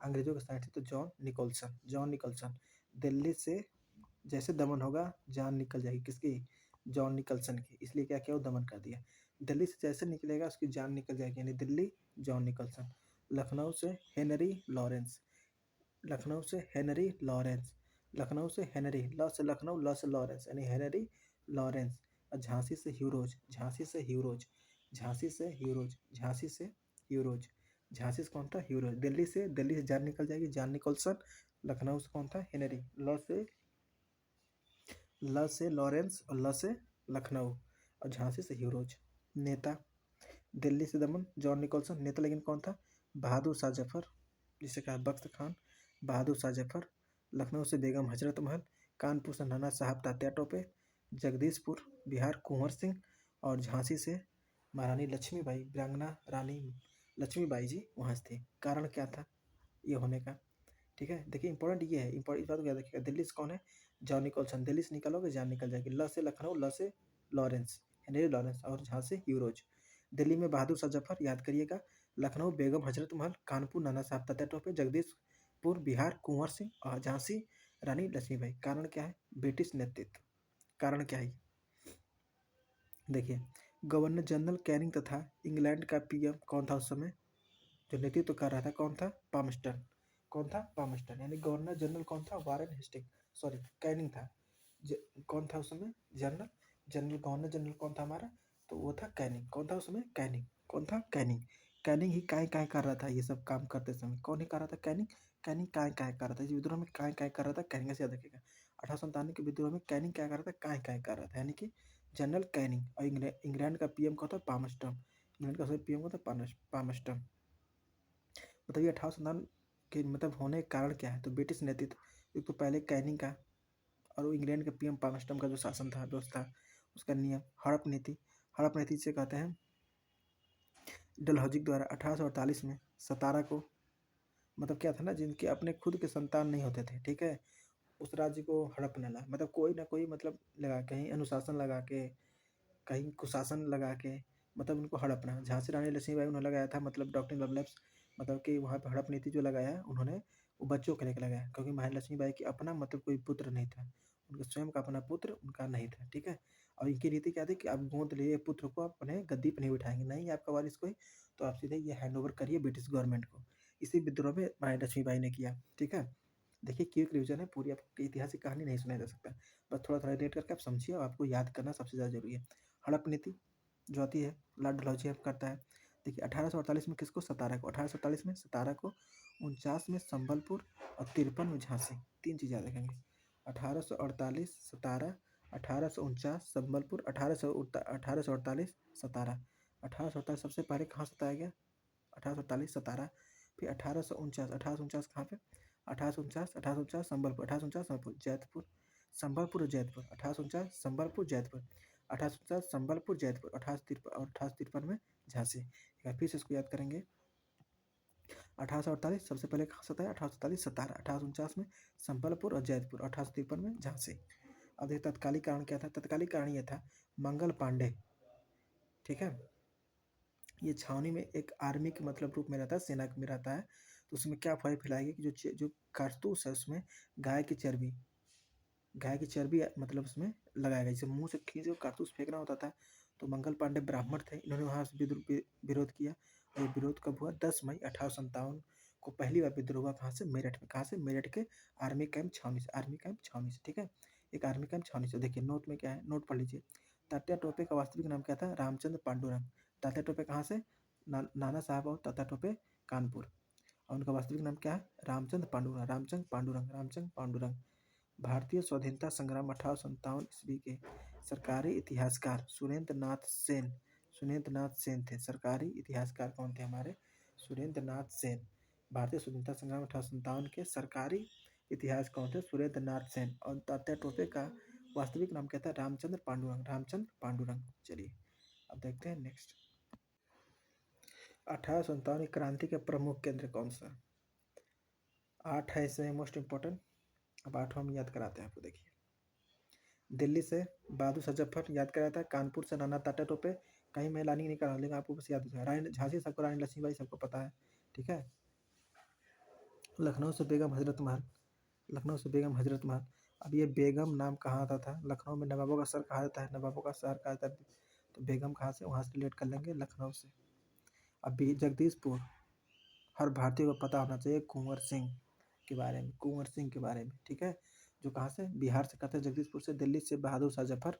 अंग्रेजों के साथ तो John Nicholson, John Nicholson. Delhi से जैसे दमन होगा जान निकल जाएगी, किसकी? जॉन निकलसन की। इसलिए क्या किया, वो दमन कर दिया। दिल्ली से जैसे निकलेगा उसकी जान निकल जाएगी, यानी दिल्ली जॉन निकलसन। लखनऊ से हेनरी लॉरेंस, लखनऊ से हेनरी लॉरेंस, लखनऊ से हेनरी, ल से लखनऊ, ल से लॉरेंस, यानी हेनरी लॉरेंस। और झांसी से ह्यूरोज, झांसी से ह्यूरोज, झांसी से ह्यूरोज, झांसी से ह्यूरोज। झांसी से कौन था? ह्यूरोज। दिल्ली से जान निकल जाएगी, जान निकोलसन। लखनऊ से कौन था? हेनरी। ल से लॉरेंस और ल से लखनऊ, और झांसी से ह्यूरोज। नेता, दिल्ली से दमन जॉन निकोलसन। नेता लेकिन कौन था? बहादुर शाह जफर, जिसे कहा बख्त खान, बहादुर शाह जफर। लखनऊ से बेगम हजरत महल, कानपुर से नाना साहब तात्या टोपे, जगदीशपुर बिहार कुंवर सिंह, और झांसी से महारानी लक्ष्मीबाई, वीरांगना रानी लक्ष्मीबाई जी वहाँ से थी। कारण क्या था ये होने का? ठीक है, देखिए इंपॉर्टेंट ये है, इंपॉर्टेंट इस बात को याद रखिएगा। दिल्ली से कौन है? John Nicolson. दिल्ली से निकलोगे जान निकल जाएगी। ल से लखनऊ, ल से लॉरेंस, हेनरी लॉरेंस, और झांसी ह्यूरोज। दिल्ली में बहादुर शाह जफर, याद करिएगा। लखनऊ बेगम हजरत महल, कानपुर नाना साहब तात्या टोपे, जगदीशपुर बिहार कुंवर सिंह, और झांसी रानी लक्ष्मीबाई। कारण क्या है? ब्रिटिश नेतृत्व। कारण क्या है? देखिए, गवर्नर जनरल कैनिंग तथा इंग्लैंड का पीएम कौन था उस समय? जो नेतृत्व कर रहा था कौन था? पामस्टन। कौन था? पामस्टन। यानी गवर्नर जनरल कौन था? वारेन हेस्टिंग, सॉरी कैनिंग था। कौन था उस समय? जनरल, जनरल गवर्नर जनरल कौन था हमारा? तो वो था कैनिंग। कौन था उस समय? कैनिंग। कौन था? कैनिंग। कैनिंग ही काय काय कर रहा था ये सब काम करते समय। कौन ही कर रहा था? कैनिंग। कैनिंग काय काय कर रहा था इस विद्रोह में, काय काय कर रहा था? कैनिंग से याद रखिएगा। 1897 के विद्रोह में कैनिंग क्या कर रहा था? काय काय कर रहा था, यानी कि जनरल कैनिंग। और इंग्लैंड का पीएम कौन था? पामस्टन। इंग्लैंड का पीएम कौन था? पामस्टन। बताइए 1897 के मतलब होने का कारण क्या है? तो ब्रिटिश नेतृत्व। एक तो पहले कैनिंग का, और वो इंग्लैंड के पीएम पामस्टन का जो शासन था, व्यवस्था, उसका नियम। हड़प नीति, हड़प नीति से कहते हैं डलहौजी द्वारा 1848 में सतारा को, मतलब क्या था ना, जिनके अपने खुद के संतान नहीं होते थे, ठीक है, उस राज्य को हड़प लेना, मतलब कोई ना कोई मतलब लगा, कहीं अनुशासन लगा के, कहीं कुशासन लगा के, मतलब उनको हड़पना। झांसी रानी लक्ष्मीबाई उन्होंने लगाया था, मतलब डॉक्टर लवलेट्स, मतलब कि वहाँ पे हड़प नीति जो लगाया उन्होंने, वो बच्चों के लेकर लगाया, क्योंकि महारानी लक्ष्मीबाई की अपना मतलब कोई पुत्र नहीं था, उनके स्वयं का अपना पुत्र उनका नहीं था, ठीक है। और इनकी रीति क्या थी कि आप गोद लिए पुत्र को आप अपने गद्दी पर नहीं बिठाएंगे, नहीं आपका वारिस कोई, तो आप सीधे ये हैंड ओवर करिए ब्रिटिश गवर्नमेंट को। इसी विद्रोह में महारानी लक्ष्मीबाई ने किया, ठीक है। देखिए क्विक रिविजन है, पूरी आपको ऐतिहासिक कहानी नहीं सुनाया जा सकता, बस थोड़ा थोड़ा रेट करके आप समझिए, और आपको याद करना सबसे ज़्यादा जरूरी है। हड़प नीति जो आती है, लॉर्ड डलहौजी करता है। देखिए 1848 में किसको? सतारा को। 1848 में सतारा को, 49 में संबलपुर, और 53 में झांसी। तीन चीज़ याद रखेंगे। 1848 सतारा, 1849 संबलपुर, 1848 सतारा। 1848 सबसे पहले कहाँ सताया गया? 1848 सतारा। फिर 1849, 1849 कहाँ पे? 1849 संबलपुर, 1849 संबलपुर, जैतपुर, संबलपुर और जैतपुर, 1849 संबलपुर जैतपुर, 1849 संबलपुर जैतपुर, 1853 में झांसी। फिर से इसको याद करेंगे। 1848 सबसे पहले कहाँ सताया? 1848 सतारा, 1849 में संबलपुर और जैतपुर, 1853 में झांसी। अब देखिए तत्कालिक कारण क्या था? तत्कालिक कारण ये था, मंगल पांडे, ठीक है, ये छावनी में एक आर्मी के मतलब रूप में रहता है, सेना में रहता है। तो उसमें क्या अफवाह फैलाएगी कि जो कारतूस है उसमें गाय की चर्बी, गाय की चर्बी मतलब उसमें लगाया गया, जैसे मुंह से खींच के कारतूस फेंकना होता था। तो मंगल पांडे ब्राह्मण थे, इन्होंने वहाँ से विरोध किया। और ये विरोध कब हुआ? 10 मई 1857 को पहली बार विद्रोह हुआ। कहाँ से? मेरठ में। कहाँ से? मेरठ के आर्मी कैंप छावनी से, आर्मी कैंप छावनी से, ठीक है, एक आर्मी कैंप छावनी से। देखिए नोट में क्या है, नोट पढ़ लीजिए। तात्या टोपे का वास्तविक नाम क्या था? रामचंद्र पांडुरंग। तात्या टोपे कहाँ से? नाना साहब और तात्या टोपे कानपुर। और उनका वास्तविक नाम क्या है? रामचंद्र पांडुरंग, रामचंद्र पांडुरंग, रामचंद्र पांडुरंग। भारतीय स्वाधीनता संग्राम 1857 ईस्वी के सरकारी इतिहासकार सुरेंद्र नाथ सेन, सुरेंद्र नाथ सेन थे। सरकारी इतिहासकार कौन थे हमारे? सुरेंद्र नाथ सेन। भारतीय स्वतंत्रता संग्राम 1857 के सरकारी इतिहास कौन थे? सुरेंद्र नाथ सेन। और तात्या टोपे का वास्तविक नाम क्या था? रामचंद्र पांडुरंग। रामचंद्र पांडुरंग। चलिए अब देखते हैं नेक्स्ट। 1857 की क्रांति के प्रमुख केंद्र कौन सा? 8 है इसमें मोस्ट इंपॉर्टेंट। अब 8 हम याद कराते हैं आपको। देखिए, दिल्ली से बहादुर शाह जफर याद कराया था। कानपुर से नाना तात्या टोपे। कहीं मैं लानी नहीं करा, लेकिन आपको बस याद है। रानी झांसी सबको, रानी लक्ष्मीबाई सबको पता है, ठीक है। लखनऊ से बेगम हजरत महल। लखनऊ से बेगम हजरत महल। अब ये बेगम नाम कहाँ आता था? लखनऊ में नवाबों का शहर कहा जाता है, नवाबों का शहर कहा जाता है, तो बेगम कहाँ से? वहाँ से रिलेट कर लेंगे, लखनऊ से। अब भी जगदीशपुर, हर भारतीय को पता होना चाहिए कुंवर सिंह के बारे में, कुंवर सिंह के बारे में, ठीक है। जो कहाँ से? बिहार से कहते हैं, जगदीशपुर से। दिल्ली से बहादुर शाह जफर।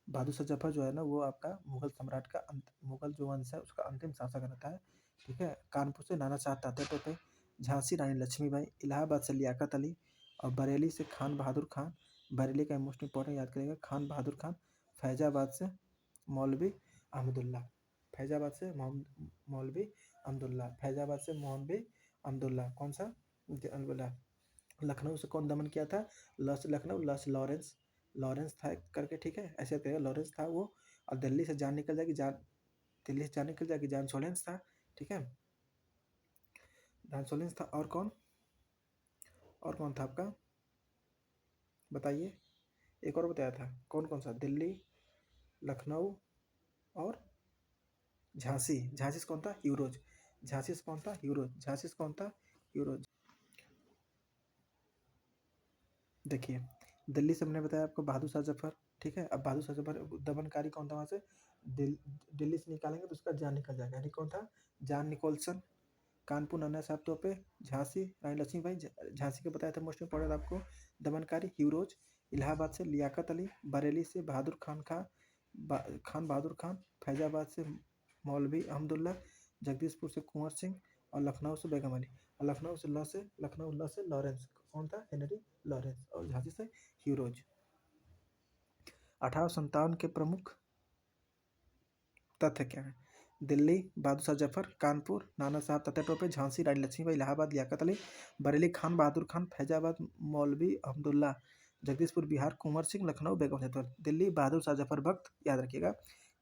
बहादुर शाह जफर जो है ना, वो आपका मुगल सम्राट का मुगल जो वंश है उसका अंतिम शासक रहता है, ठीक है। कानपुर से नाना साहब तात्या टोपे। झांसी रानी लक्ष्मीबाई। इलाहाबाद से लियाकत अली। और बरेली से खान बहादुर खान। बरेली का मोस्ट इंपॉर्टेंट याद करेगा, खान बहादुर खान। फैजाबाद से मौलवी अहमदुल्ला। फैजाबाद से मौलवी अहमदुल्ला। फैजाबाद से मौलवी अहमदुल्ला। कौन सा? अहमदुल्ला। लखनऊ से कौन दमन किया था? लखनऊ लॉरेंस। लॉरेंस था करके, ठीक है, ऐसे कहेगा, लॉरेंस था वो। और दिल्ली से जान निकल जाएगी, जान दिल्ली से जान निकल जाएगी, जान सोलेंस था, ठीक है। जान सोलेंस था। और कौन? और कौन था आपका? बताइए। एक और बताया था, कौन कौन सा? दिल्ली, लखनऊ और झांसी। झांसी से कौन था? यूरोज। झांसी से कौन था? यूरोज। झांसी से कौन था? यूरोज। देखिए, दिल्ली से मैंने बताया आपको बहादुर शाह जफर, ठीक है। अब बहादुर शाह जफर दमनकारी कौन था वहाँ से? दिल्ली से निकालेंगे तो उसका जान निकल जाएगा, यानी कौन था? John Nicolson. कानपुर नाना साहब तोपे। झांसी रानी लक्ष्मीबाई। झांसी का बताया था मोस्ट इंपॉर्टेंट आपको, दमनकारी ह्यूरोज। इलाहाबाद से लियाकत अली। बरेली से बहादुर खान बहादुर खान। फैजाबाद से मौलवी अहमदुल्ला। जगदीशपुर से कुंवर सिंह। और लखनऊ से बेगम अली। और लखनऊ लॉ से लॉरेंस। कौन था? Henry Lawrence. और झांसी से ह्यूरोज। 1857 के प्रमुख तथ्य क्या है? दिल्ली बहादुर शाह जफर। कानपुर नाना साहब तात्या टोपे। झांसी रानी लक्ष्मीबाई। इलाहाबाद लियाकत अली। बरेली खान बहादुर खान। फैजाबाद मौलवी अहमदुल्ला। जगदीशपुर बिहार कुंवर सिंह। लखनऊ बेगम जफर। दिल्ली बहादुर शाह जफर भक्त, याद रखिएगा।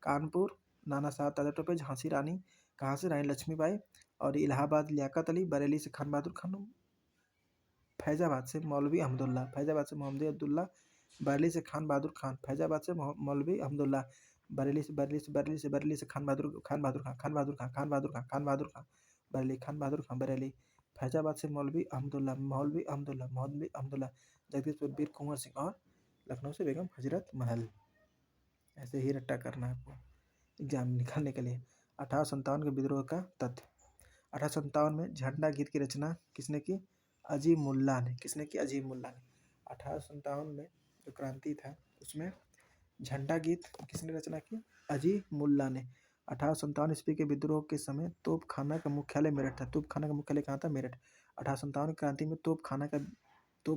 कानपुर नाना साहब तात्या टोपे। झांसी रानी कहाँ से? रानी लक्ष्मीबाई। और इलाहाबाद लियाकत अली। बरेली से खान बहादुर खान। फैजाबाद से मौलवी अहमदुल्ला। फैजाबाद से मोहम्मद अब्दुल्ला। बरेली से खान बहादुर खान। फैजाबाद से मौलवी अहमदुल्ला। बरेली से खान बहादुर खान। बरेली खान बहादुर खान। बरेली। फैजाबाद से मौलवी अहमदुल्ला। जगदीशपुर बीर कुंवर सिंह। और लखनऊ से बेगम हजरत महल। ऐसे ही रट्टा करना है आपको एग्जाम निकालने के लिए। 1857 के विद्रोह का तथ्य। 1857 में झंडा गीत की रचना किसने की? अजीम मुल्ला ने। किसने की? अजीम मुल्ला ने। 1857 में जो क्रांति था उसमें झंडा गीत किसने रचना की? अजीम मुल्ला ने। 1857 ईस्वी के विद्रोह के समय तोप खाना का मुख्यालय मेरठ था। तोप खाना का मुख्यालय कहाँ था? मेरठ। 1857 क्रांति में तोप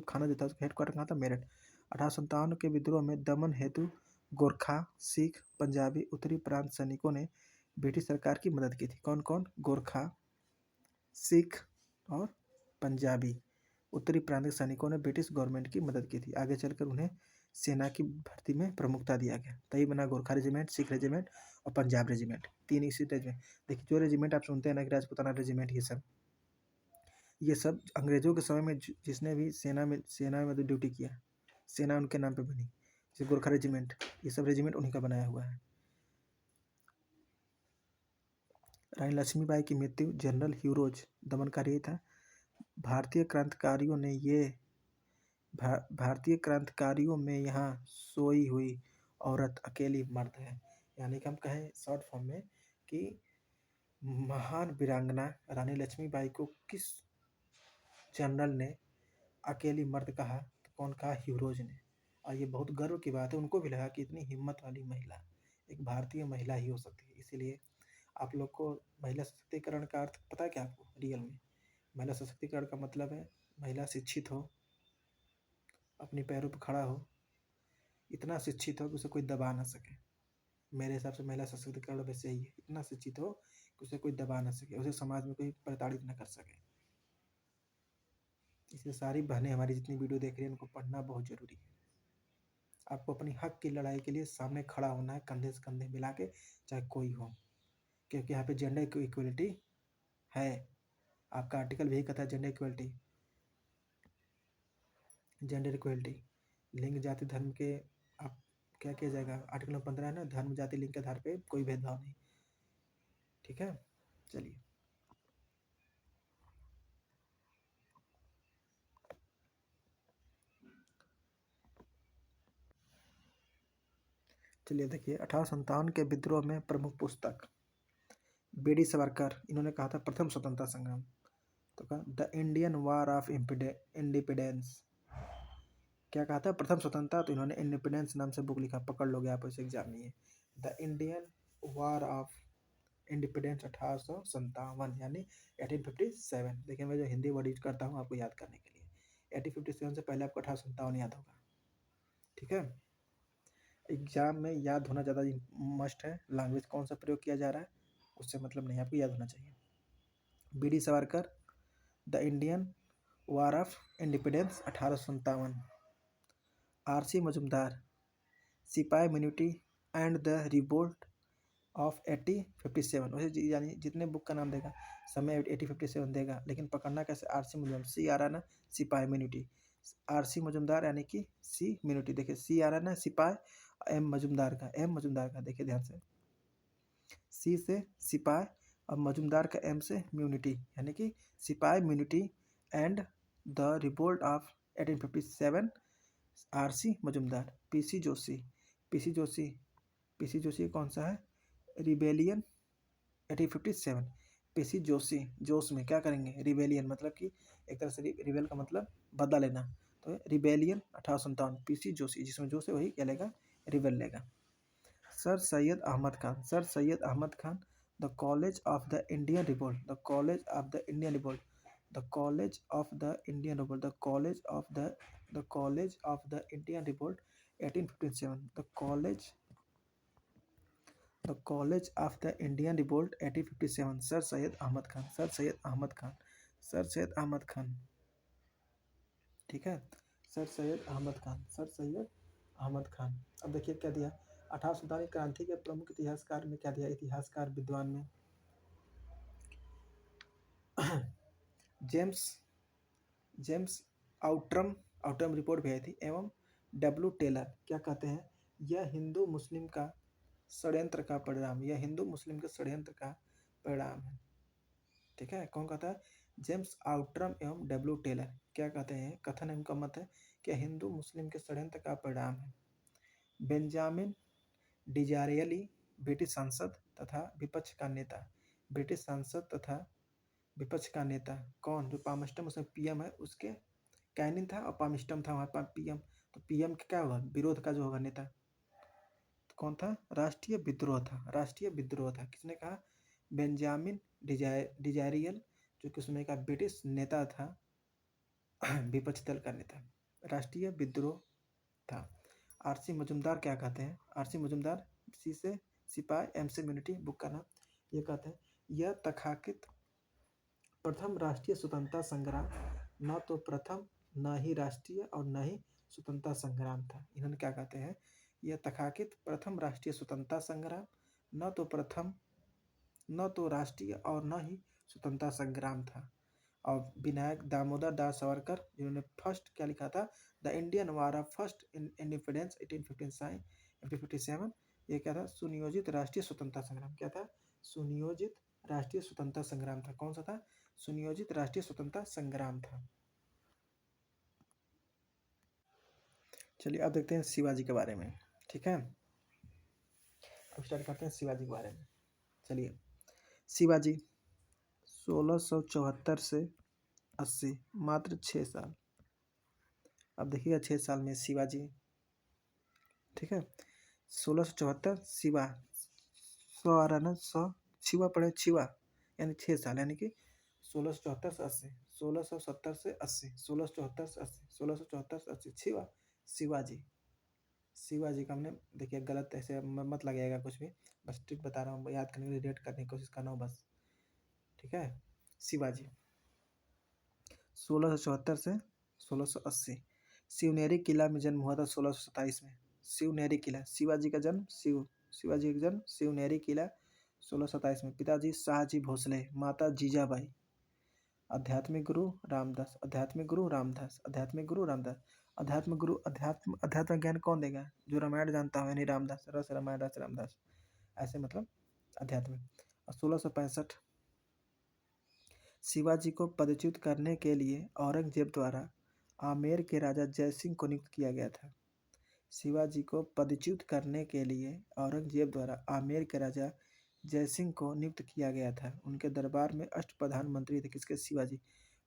खाना जो था उसका हेडक्वार्टर कहाँ था? मेरठ। 1857 के विद्रोह में दमन हेतु गोरखा, सिख, पंजाबी, उत्तरी प्रांत सैनिकों ने ब्रिटिश सरकार की मदद की थी। कौन कौन? गोरखा, सिख और पंजाबी उत्तरी प्रांत के सैनिकों ने ब्रिटिश गवर्नमेंट की मदद की थी। आगे चलकर उन्हें सेना की भर्ती में प्रमुखता दिया गया, तभी बना गोरखा रेजिमेंट, सिख रेजिमेंट और पंजाब रेजिमेंट। तीन इसी रेजिमेंट। देखिए, जो रेजिमेंट आप सुनते हैं ना, राजपूताना रेजिमेंट, ये सब अंग्रेजों के समय में जिसने भी सेना में ड्यूटी किया, सेना उनके नाम पे बनी। जैसे गोरखा रेजिमेंट, ये सब रेजिमेंट उन्हीं का बनाया हुआ है। रानी लक्ष्मीबाई की मृत्यु। जनरल ह्यूरोज दमनकारी था। भारतीय क्रांतिकारियों में यहाँ सोई हुई औरत अकेली मर्द है। यानी कि हम कहें शॉर्ट फॉर्म में कि महान वीरांगना रानी लक्ष्मीबाई को किस जनरल ने अकेली मर्द कहा? तो कौन कहा? ह्यूरोज ने। और ये बहुत गर्व की बात है, उनको भी लगा कि इतनी हिम्मत वाली महिला एक भारतीय महिला ही हो सकती है। इसीलिए आप लोग को महिला सशक्तिकरण का अर्थ पता है क्या आपको? रियल में महिला सशक्तिकरण का मतलब है महिला शिक्षित हो, अपने पैरों पर खड़ा हो, इतना शिक्षित हो कि उसे कोई दबा ना सके। मेरे हिसाब से महिला सशक्तिकरण वैसे ही है, इतना शिक्षित हो कि उसे कोई दबा ना सके, उसे समाज में कोई प्रताड़ित ना कर सके। इसलिए सारी बहनें हमारी जितनी वीडियो देख रही हैं उनको पढ़ना बहुत जरूरी है। आपको अपनी हक की लड़ाई के लिए सामने खड़ा होना है, कंधे से कंधे मिला के, चाहे कोई हो, क्योंकि यहाँ पे जेंडर इक्वलिटी है। आपका आर्टिकल भी कहता है जेंडर इक्वलिटी, जेंडर इक्वलिटी, लिंग जाति धर्म के आप क्या किया जाएगा, आर्टिकल नंबर 15 है ना, धर्म जाति लिंग के आधार पे कोई भेदभाव नहीं। ठीक है, चलिए चलिए देखिए 1857 के विद्रोह में प्रमुख पुस्तक, बी.डी. सावरकर, इन्होंने कहा था प्रथम स्वतंत्रता संग्राम, तो कहा the Indian war of independence. क्या कहा था, प्रथम स्वतंत्रता, तो इन्होंने इंडिपेंडेंस नाम से बुक लिखा, पकड़ लोगे आप, इसे एग्जाम नहीं है। The Indian war of independence 1857 यानी 1857। देखिए मैं जो हिंदी वर्ड यूज करता हूँ आपको याद करने के लिए, 1857 से पहले आपको 1857 याद होगा। ठीक है, एग्जाम में याद होना ज़्यादा मस्ट है। लैंग्वेज कौन सा प्रयोग किया जा रहा है उससे मतलब नहीं, आपको याद होना चाहिए। B D. Savarkar, the Indian war of independence 1857। R C. Majumdar, सिपाही mutiny and the revolt of 1857। वैसे यानी जितने बुक का नाम देगा समय 1857 देगा, लेकिन पकड़ना कैसे, आर.सी. मजुमदार, सी आ रहा है ना, सिपाही मिनिटी, आर.सी. मजुमदार यानी कि सी मिनिटी, देखिए सी आ रहा है ना सिपाही, एम मजुमदार का, एम मजुमदार का, देखिए ध्यान से, सी से सिपाही और मजुमदार का एम से म्यूनिटी, यानी कि सिपाही mutiny and the revolt of 1857, R C. Majumdar. P C. Joshi, P C. Joshi, P C. Joshi कौन सा है, रिबेलियन 1857। पी.सी. जोशी, जोश में क्या करेंगे, रिबेलियन, मतलब कि एक तरह से रिबेल का मतलब बदला लेना, तो रिबेलियन 1857, पी.सी. जोशी, जिसमें जोश है वही क्या लेगा, रिबेल लेगा। Sir Syed Ahmad Khan, sir Syed Ahmad Khan, the college of the Indian revolt, the college of the Indian revolt, the college of the Indian revolt, the college of the college of the Indian revolt 1857, the college of the Indian revolt 1857, sir Syed Ahmad Khan, sir Syed Ahmad Khan, sir Syed Ahmad Khan. ठीक है, sir Syed Ahmad Khan, sir Syed Ahmad Khan. अब देखिए क्या दिया, 1857 क्रांति के प्रमुख इतिहासकार में क्या दिया, इतिहासकार विद्वान में James James Outram, Outram report भी आई थी, एवं डब्ल्यू टेलर, क्या कहते हैं, यह हिंदू मुस्लिम का षड्यंत्र का परिणाम, यह हिंदू मुस्लिम के षड्यंत्र का परिणाम है। ठीक है, कौन कहता है, जेम्स आउट्रम एवं डब्ल्यू टेलर, क्या कहते हैं, कथन है उनका मत है कि हिंदू मुस्लिम के षड्यंत्र का परिणाम है। बेंजामिन डिजारियली, ब्रिटिश सांसद तथा विपक्ष का नेता, ब्रिटिश सांसद तथा विपक्ष का नेता, कौन, जो पामस्टम उसमें पीएम है, उसके कैनिन था और पामिस्टम था वहाँ पर पीएम, तो पीएम का क्या होगा, विरोध का जो होगा नेता, तो कौन था, राष्ट्रीय विद्रोह था, राष्ट्रीय विद्रोह था, किसने कहा, बेंजामिन डिजारियल, जो कि उसमें का ब्रिटिश नेता था, विपक्ष दल का नेता, राष्ट्रीय विद्रोह था। आर.सी. मजुमदार क्या कहते हैं, आर.सी. मजुमदार, सी से सिपाही, एम से म्यूनिटी, बुक का नाम, ये कहते हैं, यह तथाकथित प्रथम राष्ट्रीय स्वतंत्रता संग्राम न तो प्रथम, न ही राष्ट्रीय और न ही स्वतंत्रता संग्राम था। इन्होंने क्या कहते हैं, यह तथाकथित प्रथम राष्ट्रीय स्वतंत्रता संग्राम न तो प्रथम, न तो राष्ट्रीय और न ही स्वतंत्रता संग्राम था। और विनायक दामोदर दास सावरकर, जिन्होंने फर्स्ट क्या लिखा था, the Indian war of first independence 1857, ये क्या था, सुनियोजित राष्ट्रीय स्वतंत्रता संग्राम, क्या था, सुनियोजित राष्ट्रीय स्वतंत्रता संग्राम था, कौन सा था, सुनियोजित राष्ट्रीय स्वतंत्रता संग्राम था। चलिए अब देखते हैं शिवाजी के बारे में। ठीक है, अब स्टार्ट करते हैं शिवाजी के बारे में। चलिए, शिवाजी 1674 से 80, मात्र 6 साल। अब देखिएगा 6 साल में शिवाजी, ठीक है, 1674 शिवा, सौ आ रहा ना, सौ छिवा पड़े, छिवा यानी 6 साल, यानी कि 1674 से 80, 1670 से 80, 1674 से 80, 1674 से 80, छिवा, शिवाजी, शिवाजी का हमने देखिए गलत ऐसे मत लगाइएगा कुछ भी, बस ट्रिक बता रहा हूँ, याद करने के लिए रेट करने की कोशिश करना हो बस, ठीक है। शिवाजी 1674 से 1680, शिवनेरी किला में जन्म हुआ था 1627 में। शिवनेरी किला, शिवाजी का जन्म शिवाजी का जन्म शिवनेरी किला 1627 में। पिताजी शाहजी भोसले, माता जीजाबाई। आध्यात्मिक गुरु रामदास, आध्यात्मिक गुरु रामदास, आध्यात्मिक गुरु रामदास। अध्यात्म गुरु, अध्यात्म ज्ञान कौन देगा? जो रामायण जानता हो यानी रामदास, रस रामायण रस रामदास, ऐसे मतलब अध्यात्म। और 1665 शिवाजी को पदच्युत करने के लिए औरंगजेब द्वारा आमेर के राजा जयसिंह को नियुक्त किया गया था। शिवाजी को पदच्युत करने के लिए औरंगजेब द्वारा आमेर के राजा जयसिंह को नियुक्त किया गया था। उनके दरबार में अष्टप्रधान मंत्री थे किसके? शिवाजी।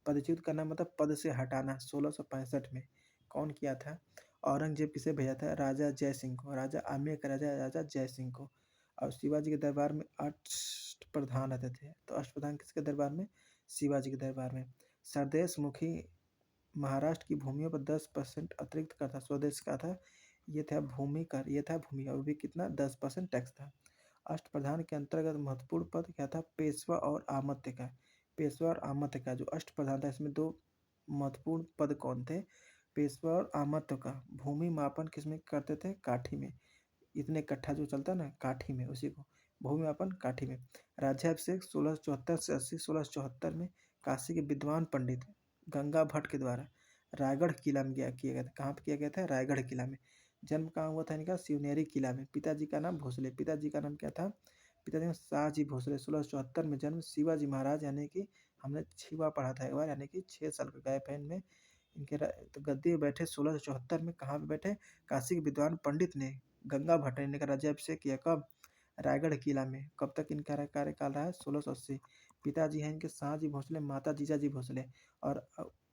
पदच्युत करना मतलब पद से हटाना। 1665 में कौन किया था? औरंगजेब किसे भेजा था? राजा जयसिंह को, राजा आमेर का राजा राजा जयसिंह को। और शिवाजी के दरबार में अष्टप्रधान रहते थे, तो अष्टप्रधान किसके दरबार में? शिवाजी के दरबार में। स्वदेश मुखी महाराष्ट्र की भूमियों पर 10% अतिरिक्त कर था। स्वदेश का था, ये था भूमि कर, ये था भूमि, और भी कितना? 10% टैक्स था। अष्टप्रधान के अंतर्गत महत्वपूर्ण पद क्या था? पेशवा और आमत्य का। पेशवा और आमत्य का जो अष्टप्रधान था, इसमें दो महत्वपूर्ण पद कौन थे? पेशवा और आमत्य का। भूमि मापन किसमें करते थे? काठी में। इतने कट्ठा जो चलता ना काठी में, उसी को भूमि मापन काठी में। राज्याभिषेक 1674 से 80। 1674 में काशी के विद्वान पंडित गंगा भट्ट के द्वारा रायगढ़ किला में किया गया था। कहाँ पे किया गया था? रायगढ़ किला में। जन्म कहाँ हुआ था इनका? शिवनेरी किला में। पिताजी का नाम भोसले, पिताजी का नाम क्या था? पिताजी का शाहजी भोसले। 1674 में जन्म शिवाजी महाराज, यानी कि हमने छिवा पढ़ा था एक बार, यानी कि 6 साल का गैप है इनमें। इनके तो गद्दी में बैठे 1674 में। कहाँ पे बैठे? काशी के विद्वान पंडित ने गंगा भट्ट ने इनका राज्याभिषेक किया। कब? रायगढ़ किला में। कब तक इनका कार्यकाल रहा है? 1680। पिताजी हैं इनके शाहजी भोसले, माता जीजाजी भोसले। और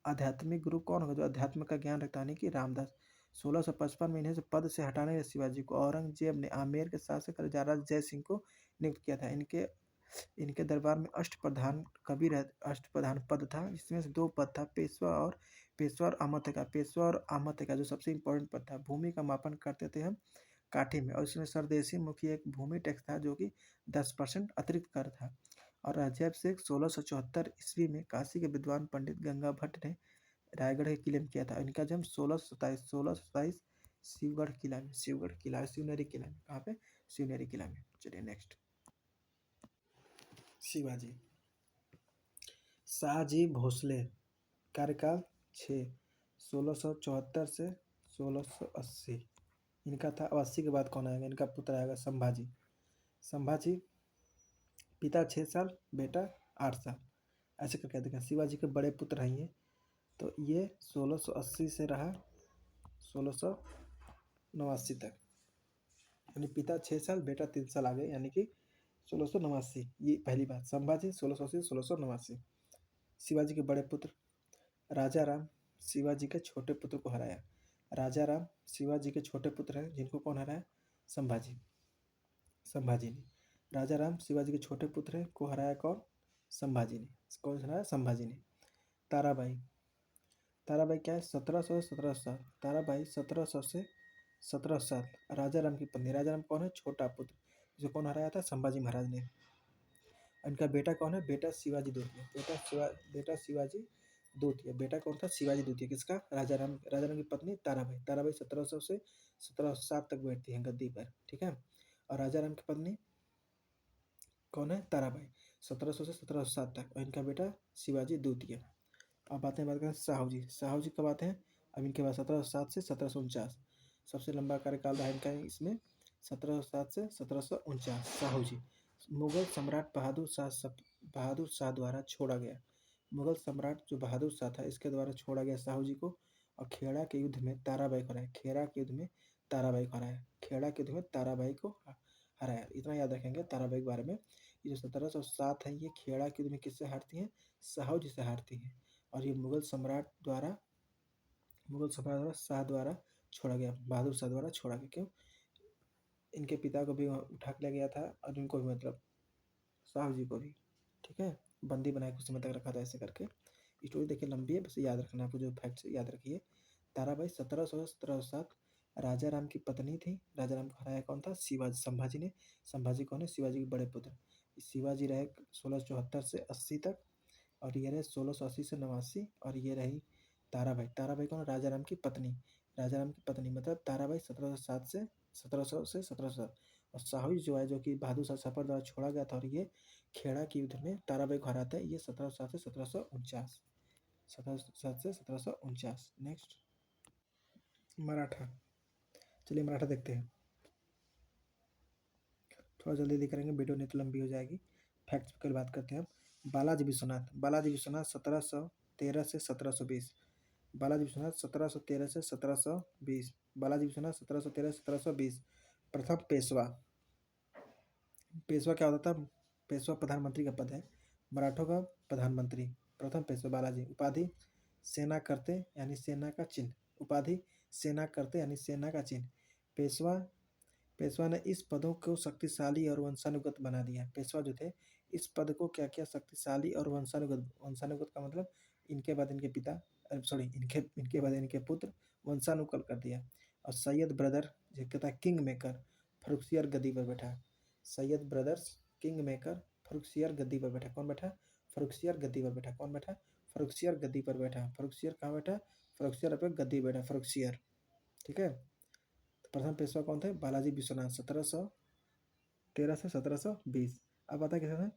आध्यात्मिक गुरु कौन होगा? जो अध्यात्म का ज्ञान रखता है कि रामदास। 1655 में इन्हें से पद से हटाने के शिवाजी को औरंगजेब ने आमेर के शासक राजा जय सिंह को नियुक्त किया था। इनके इनके दरबार में अष्टप्रधान कबीर अष्टप्रधान पद था, जिसमें से दो पद था, पेशवा और आमत्य का। पेशवा और आमत्य का जो सबसे इंपॉर्टेंट पद था। भूमि का मापन करते थे हम काठी में, और इसमें स्वदेशी मुखी एक भूमि टैक्स था जो कि 10% अतिरिक्त कर था। और राज्याभिषेक 1674 ईस्वी में काशी के विद्वान पंडित गंगा भट्ट ने रायगढ़ के किले में किया था। इनका जन्म 1627 शिवगढ़ किला में, शिवगढ़ किला, शिवनेरी किला में। कहाँ पे? शिवनेरी किला में। चलिए नेक्स्ट। शिवाजी शाहजी भोसले, कार्यकाल 6, 1674 से 1680। इनका था। अब 80 के बाद कौन आएगा? इनका पुत्र आएगा संभाजी। संभाजी पिता 6 साल, बेटा 8 साल, ऐसे करके देखा। शिवाजी के बड़े पुत्र हैं ये। तो ये 1680 से रहा 1689 तक, यानी पिता 6 साल बेटा 3 साल आ गए, यानी कि 1689। ये पहली बात। संभाजी 1680 1689। शिवाजी के बड़े पुत्र राजा राम शिवाजी के छोटे पुत्र को हराया। राजा राम शिवाजी के छोटे पुत्र हैं, जिनको कौन हराया? संभाजी। संभाजी ने। राजा राम शिवाजी के छोटे पुत्र हैं, को हराया कौन? संभाजी ने। कौन सा हराया? संभाजी ने। ताराबाई, ताराबाई क्या है? 1700 से 1707। ताराबाई 1700 से 1707 राजा राम की पत्नी। राजा राम कौन है? छोटा पुत्र, जो कौन हराया था? संभाजी महाराज ने। इनका बेटा कौन है? बेटा शिवाजी द्वितीय। बेटा शिवाजी द्वितीय। बेटा कौन था? शिवाजी द्वितीय। किसका? राजा राम। राजा राम की पत्नी ताराबाई। ताराबाई 1700 से 1707 तक बैठती हैं गद्दी पर, ठीक है। और राजा राम की पत्नी कौन है? ताराबाई। 1700 से 1707 तक। और इनका बेटा शिवाजी द्वितीय। अब बात करें साहू जी। साहू जी कब आते हैं? अब इनके बाद 1707 से 1749। सबसे लंबा कार्यकाल रहा इनका इसमें, 1707 से 1749। साहू जी मुगल सम्राट बहादुर शाह द्वारा छोड़ा गया। मुगल सम्राट जो बहादुर शाह था, इसके द्वारा छोड़ा गया साहू जी को। और खेड़ा के युद्ध में ताराबाई को हराया। खेड़ा के युद्ध में ताराबाई को हराया। खेड़ा के युद्ध में ताराबाई को हराया। इतना याद रखेंगे ताराबाई के बारे में। ये जो 1707 है, ये खेड़ा के युद्ध में किससे हारती हैं? साहू जी से हारती हैं। और ये मुगल सम्राट द्वारा शाह द्वारा छोड़ा गया, बहादुर शाह द्वारा छोड़ा गया। क्यों? इनके पिता को भी उठा के लिया गया था, और इनको भी, मतलब साहू जी को भी, ठीक है, बंदी बनाए कुछ समय तक रखा था। ऐसे करके स्टोरी देखिए लंबी है, बस याद रखना आपको, जो फैक्ट्स याद रखिए। ताराबाई 1700 से 1707 राजा राम की पत्नी थी। राजा राम को हराया कौन था? शिवाजी, संभाजी ने। संभाजी कौन है? शिवाजी के बड़े पुत्र। शिवाजी रहे 1674 से 80 तक, और ये रहे 1680 से 89, और ये रही ताराबाई। ताराबाई कौन? राजा राम की पत्नी। राजा राम की पत्नी मतलब ताराबाई 1707 से 1700 से 1707। और साहू जो है, जो कि बहादुर शाह सफर द्वारा छोड़ा गया था, और ये खेड़ा के युद्ध में ताराबाई को हराते हैं। ये 1707 से 1749, 1707 से 1749। नेक्स्ट मराठा। चलिए मराठा देखते हैं। थोड़ा जल्दी जल्दी करेंगे, वीडियो नहीं तो लंबी हो जाएगी। फैक्ट्स पर बात करते हैं अब। बालाजी विश्वनाथ। बालाजी विश्वनाथ 1713 से 1720। बालाजी विश्वनाथ 1713 से 1720। बालाजी विश्वनाथ 1713 से 1720। प्रथम पेशवा। पेशवा क्या होता था? पेशवा प्रधानमंत्री का पद है, मराठों का प्रधानमंत्री। प्रथम पेशवा बालाजी। उपाधि सेना करते यानी सेना का चिन्ह। उपाधि सेना करते यानी सेना का चिन्ह। पेशवा पेशवा ने इस पदों को शक्तिशाली और वंशानुगत बना दिया। पेशवा जो थे, इस पद को क्या किया? शक्तिशाली और वंशानुगत। वंशानुगत का मतलब इनके बाद इनके पिता, सॉरी, इनके बाद इनके पुत्र वंशानुकूल कर दिया। और सैयद ब्रदर जो कहता है किंग मेकर, फरुखसियर गद्दी पर बैठा। Syed brothers king maker Farrukhsiyar गद्दी पर बैठा। कौन बैठा? फरुखसियर गद्दी पर बैठा। कौन बैठा? फरुखसियर गद्दी पर बैठा। फरुखसियर कहाँ बैठा? फरुखसियर पर गद्दी बैठा, फरुखसियर। ठीक है। तो प्रथम पेशवा कौन थे? बालाजी विश्वनाथ, 1713 से 1720। अब आता है किसका समय?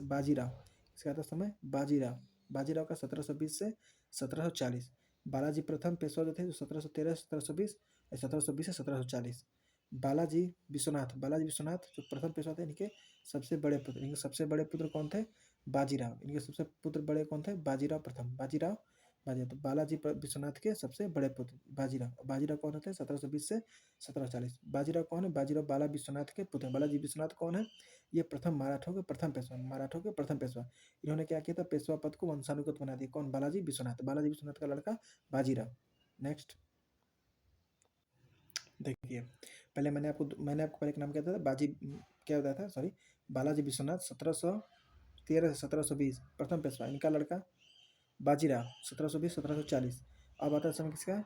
बाजीराव। इसका आता समय बाजीराव। बाजीराव का 1720 से 1740। बालाजी प्रथम पेशवा जो थे, जो 1713 से 1720, 1720 से 1740। बालाजी विश्वनाथ। बालाजी विश्वनाथ जो प्रथम पेशवा थे, इनके सबसे बड़े पुत्र, इनके सबसे बड़े पुत्र कौन थे? बाजीराव। इनके सबसे पुत्र बड़े कौन थे? बाजीराव प्रथम। बाजीराव बाजीराव तो बालाजी विश्वनाथ के सबसे बड़े पुत्र बाजीराव। बाजीराव कौन होते हैं? 1720 से 1740। बाजीराव कौन है? बाजीराव बाला विश्वनाथ के पुत्र। बालाजी विश्वनाथ कौन है? ये प्रथम मराठों के प्रथम पेशवा। मराठों के प्रथम पेशवा। इन्होंने क्या किया था? पेशवा पद को वंशानुगत बना दिया। कौन? बालाजी विश्वनाथ। बालाजी विश्वनाथ का लड़का बाजीराव। नेक्स्ट देखिए, पहले मैंने आपको पहले एक नाम क्या था? बाजी क्या बताया था? सॉरी, बालाजी विश्वनाथ 1713 से 1720 प्रथम पेशवा। इनका लड़का बाजीराव 1720 1740। अब आता है समय किसका?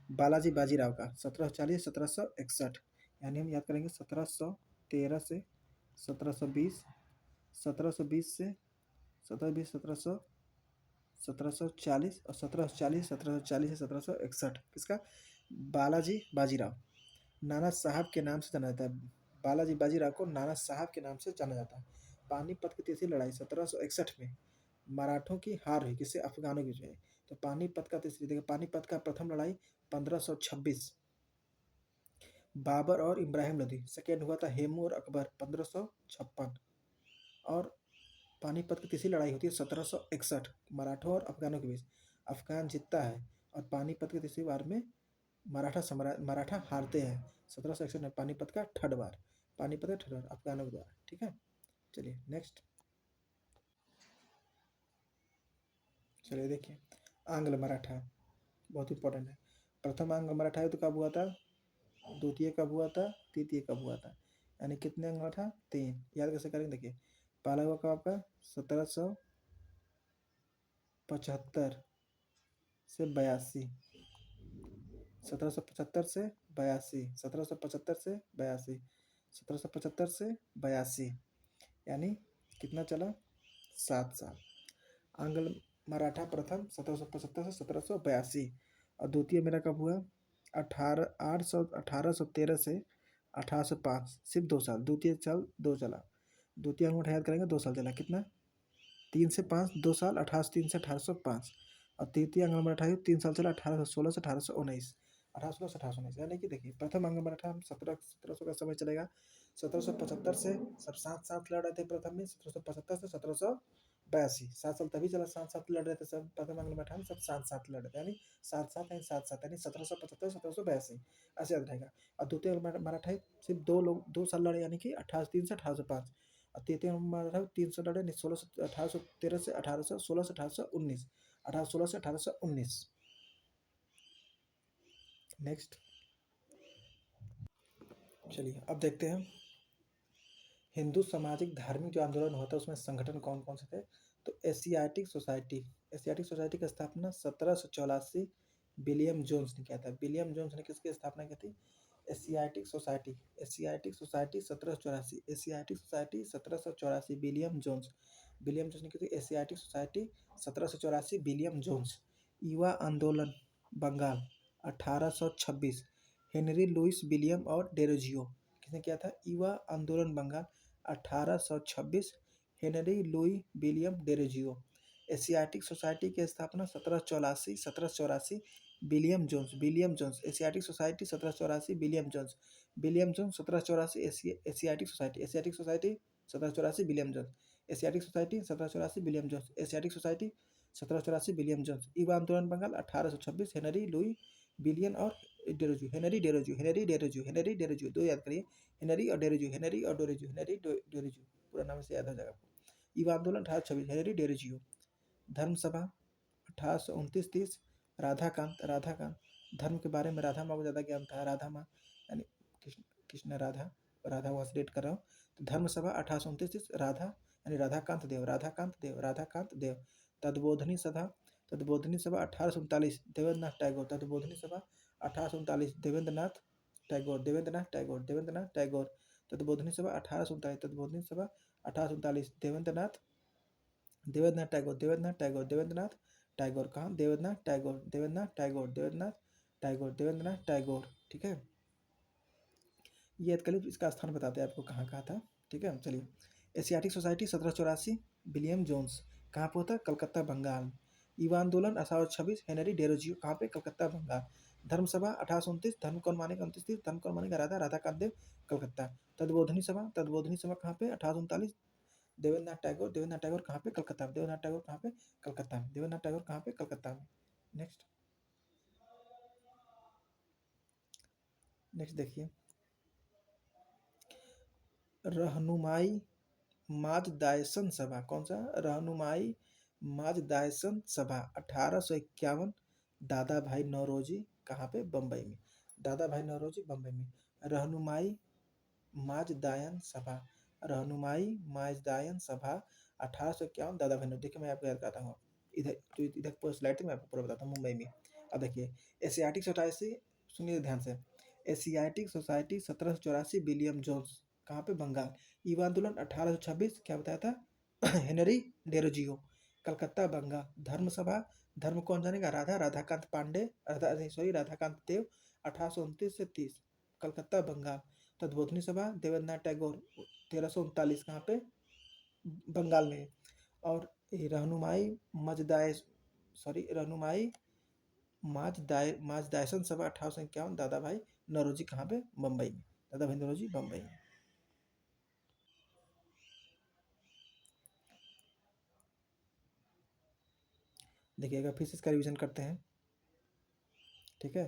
बालाजी बाजीराव का 1740 1761। यानी हम याद करेंगे 1713 से 1720, 1720 से 1720 1740, और 1740 से 1761 किसका? बालाजी बाजीराव। नाना साहब के नाम से जाना जाता है। बालाजी बाजीराव को नाना साहब के नाम से जाना जाता है। पानीपत की तीसरी लड़ाई 1761 में मराठों की हार हुई, किससे? अफगानों की जो। तो पानीपत का तीसरी, देखिए पानीपत का प्रथम लड़ाई 1526, बाबर और इब्राहिम लोदी। सेकेंड हुआ था हेमू और अकबर 1556। और पानीपत की तीसरी लड़ाई होती है 1761, मराठों और अफगानों के बीच। अफगान जीतता है, और पानीपत की तीसरी बार में मराठा हारते हैं। 1761 में पानीपत का थर्ड बार। पानीपत का थर्ड बार अफगानों के द्वारा। ठीक है, चलिए नेक्स्ट। चलिए देखिए, आंग्ल मराठा बहुत इंपॉर्टेंट है। प्रथम आंग्ल मराठा युद्ध कब हुआ था? द्वितीय कब हुआ था? तृतीय कब हुआ था? यानी कितने अंग था? 3। याद कैसे करेंगे? देखिए, पहला हुआ कब आपका? 1775 से 82। 1775 से 82। 1775 से 82। 1775 से 82, यानी कितना चला? 7 साल। आंग्ल मराठा प्रथम 1775 से 1782। और द्वितीय मेरा कब हुआ? 1813 से 1805, सिर्फ 2 साल। द्वितीय साल 2 चला। द्वितीय अंगूठा याद करेंगे, 2 साल चला। कितना? 3 से 5, 2 साल। 1803 से 1805। और तृतीय अंग्ल मराठा युद्ध 3 साल चला, 1816 से 1819। 1816 से 1819, यानी कि देखिए प्रथम अंग्ल मराठा हम 1700 का समय चलेगा। 1775 से सब 7 साथ लड़ रहे थे प्रथम में। 1775 से 1782, 7 साल तभी चला। 7 साथ लड़ रहे थे सब। प्रथम अंग्ल मराठा में सब 7 साथ लड़ रहे थे, यानी 7 साथ यानी 7 साथ, यानी 1775 1782 ऐसे याद रहेगा। और द्वितीय मराठा सिर्फ 2 साल लड़े, यानी कि 1803 से 1805। और तृतीय मराठा 3 साल लड़े, 1813 से 1816 से 1819। 1816 से 1819। नेक्स्ट चलिए अब देखते हैं हिंदू सामाजिक धार्मिक जो आंदोलन होता है उसमें संगठन कौन कौन से थे। तो एशियाटिक सोसाइटी की स्थापना 1784 विलियम जोन्स ने किया था। विलियम जोन्स ने किसकी स्थापना की थी? Asiatic Society. Asiatic society 1784। Asiatic society 1784। William Jones. William Jones ने की थी एशियाटिक सोसाइटी 1784। William Jones. युवा आंदोलन बंगाल 1826। हेनरी लुइस विलियम और डेरोजियो। किसने किया था? युवा आंदोलन Bengal 1826। Henry Louis William Derozio. Asiatic Society की स्थापना 1784। William Jones. William Jones. Asiatic society 1784। William Jones. William Jones 1784। Asiatic Society. Asiatic society 1784। William Jones. Asiatic society 1784। William Jones. Asiatic society 1784। William Jones. युवा आंदोलन Bengal 1826। Henry Louis William और Derozio. Henry Derozio. Henry Derozio. Henry Derozio, दो याद करिए, Henry और Derozio. Henry और Derozio. Henry Derozio, पूरा नाम से याद हो जाएगा आपको। युवा आंदोलन 1826। Henry Derozio. धर्मसभा 1829-30। राधाकांत। राधाकांत धर्म के बारे में राधा माँ को ज़्यादा ज्ञान था। राधा माँ यानी कृष्ण कृष्ण राधा, राधा वहाँ से डेट कर रहा हूँ। तो धर्मसभा 1829-30। राधा यानी राधाकांत देव। राधाकांत देव। राधाकांत देव। तद्बोधनी सभा। तद्बोधनी सभा 1839। देवेंद्रनाथ टैगोर। तद्बोधनी सभा 1839। देवेंद्रनाथ टैगोर। देवेंद्रनाथ टैगोर। देवेंद्रनाथ टैगोर। तद्बोधनी सभा 1839। तद्बोधनी सभा 1839। देवेंद्रनाथ देवेंद्रनाथ टैगोर। देवेंद्रनाथ टैगोर। देवेंद्रनाथ टैगोर। कहाँ? देवेंद्रनाथ टैगोर। देवेंद्रनाथ टैगोर। देवेंद्रनाथ टैगोर। देवेंद्रनाथ टैगोर। ठीक है, ये करीब इसका स्थान बताते हैं आपको कहाँ कहाँ था। ठीक है, चलिए। Asiatic society 1784। William Jones. कहाँ पे होता है? कलकत्ता बंगाल। युवा आंदोलन 1826। Henry Derozio. कहाँ पे? कलकत्ता बंगाल। धर्मसभा 1829। धर्म कौन मानेगा? 29। धर्म कौन मानेगा? राधा। राधाकांत देव, कलकत्ता। तद्बोधनी सभा। तद्बोधनी सभा कहाँ पे? 1839। देवेंद्रनाथ टैगोर। देवेंद्रनाथ टैगोर कहाँ पे? कलकत्ता में। देवेंद्रनाथ टैगोर कहाँ पे? कलकत्ता में। देवेंद्रनाथ टैगोर कहाँ पे? कलकत्ता में। नेक्स्ट नेक्स्ट देखिए, रहनुमाई माजदायसन सभा। कौन सा? रहनुमाई माजदायसन सभा 1851। दादा भाई नौरोजी। कहाँ पे? बम्बई में। दादा भाई नौरोजी, बम्बई में। रहनुमाई माजदायन सभा। रहनुमाई माजदायन सभा 1851। दादा भाई नौरोजी। देखिए मैं आपको याद कराता हूँ। इधर जो इधर पूरा स्लाइड थी मैं आपको पूरा बताता हूँ। मुंबई में। अब देखिए, एशियाटिक सोसाइटी, सुनिए ध्यान से। Asiatic society 1784। William Jones. कहाँ पे? बंगाल। युवा आंदोलन 1826। क्या बताया था? Henry Derozio. कलकत्ता बंगाल। धर्मसभा। धर्म कौन जानेगा? राधा। राधाकांत पांडे। राधा नहीं, सॉरी, राधाकांत देव। 1829 से 30। कलकत्ता बंगाल। तद्बोधनी सभा देवेंद्रनाथ टैगोर 1339। कहाँ पे? बंगाल में। और रहनुमाई मजदाय सॉरी रहनुमाई माजदायसन सभा 1851। दादा भाई नौरोजी। कहाँ पे? बम्बई में। दादा भाई नौरोजी, बम्बई में। देखिएगा, फिर से इसका रिविजन करते हैं। ठीक है,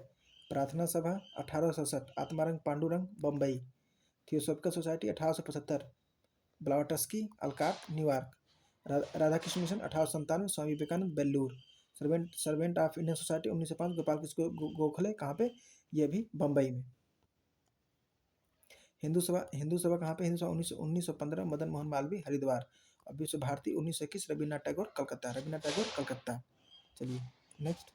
Prarthana Sabha 1867। Atmaram Pandurang, Bambai. Theosophical society 1875। Blavatsky, अलकाप, New York. Radha Krishna mission 1897। Swami Vivekananda, Belur. Servant of Indian society 1905। Gopal Krishna Gokhale. कहाँ पे? ये भी बम्बई में। हिंदू सभा कहाँ पे? हिंदू सभा 1915। मदन मोहन मालवीय, हरिद्वार। और विश्व भारती 1921। रविन्द्रनाथ टैगोर, कलकत्ता। रविन्द्रनाथ टैगोर, कलकत्ता। चलिए नेक्स्ट।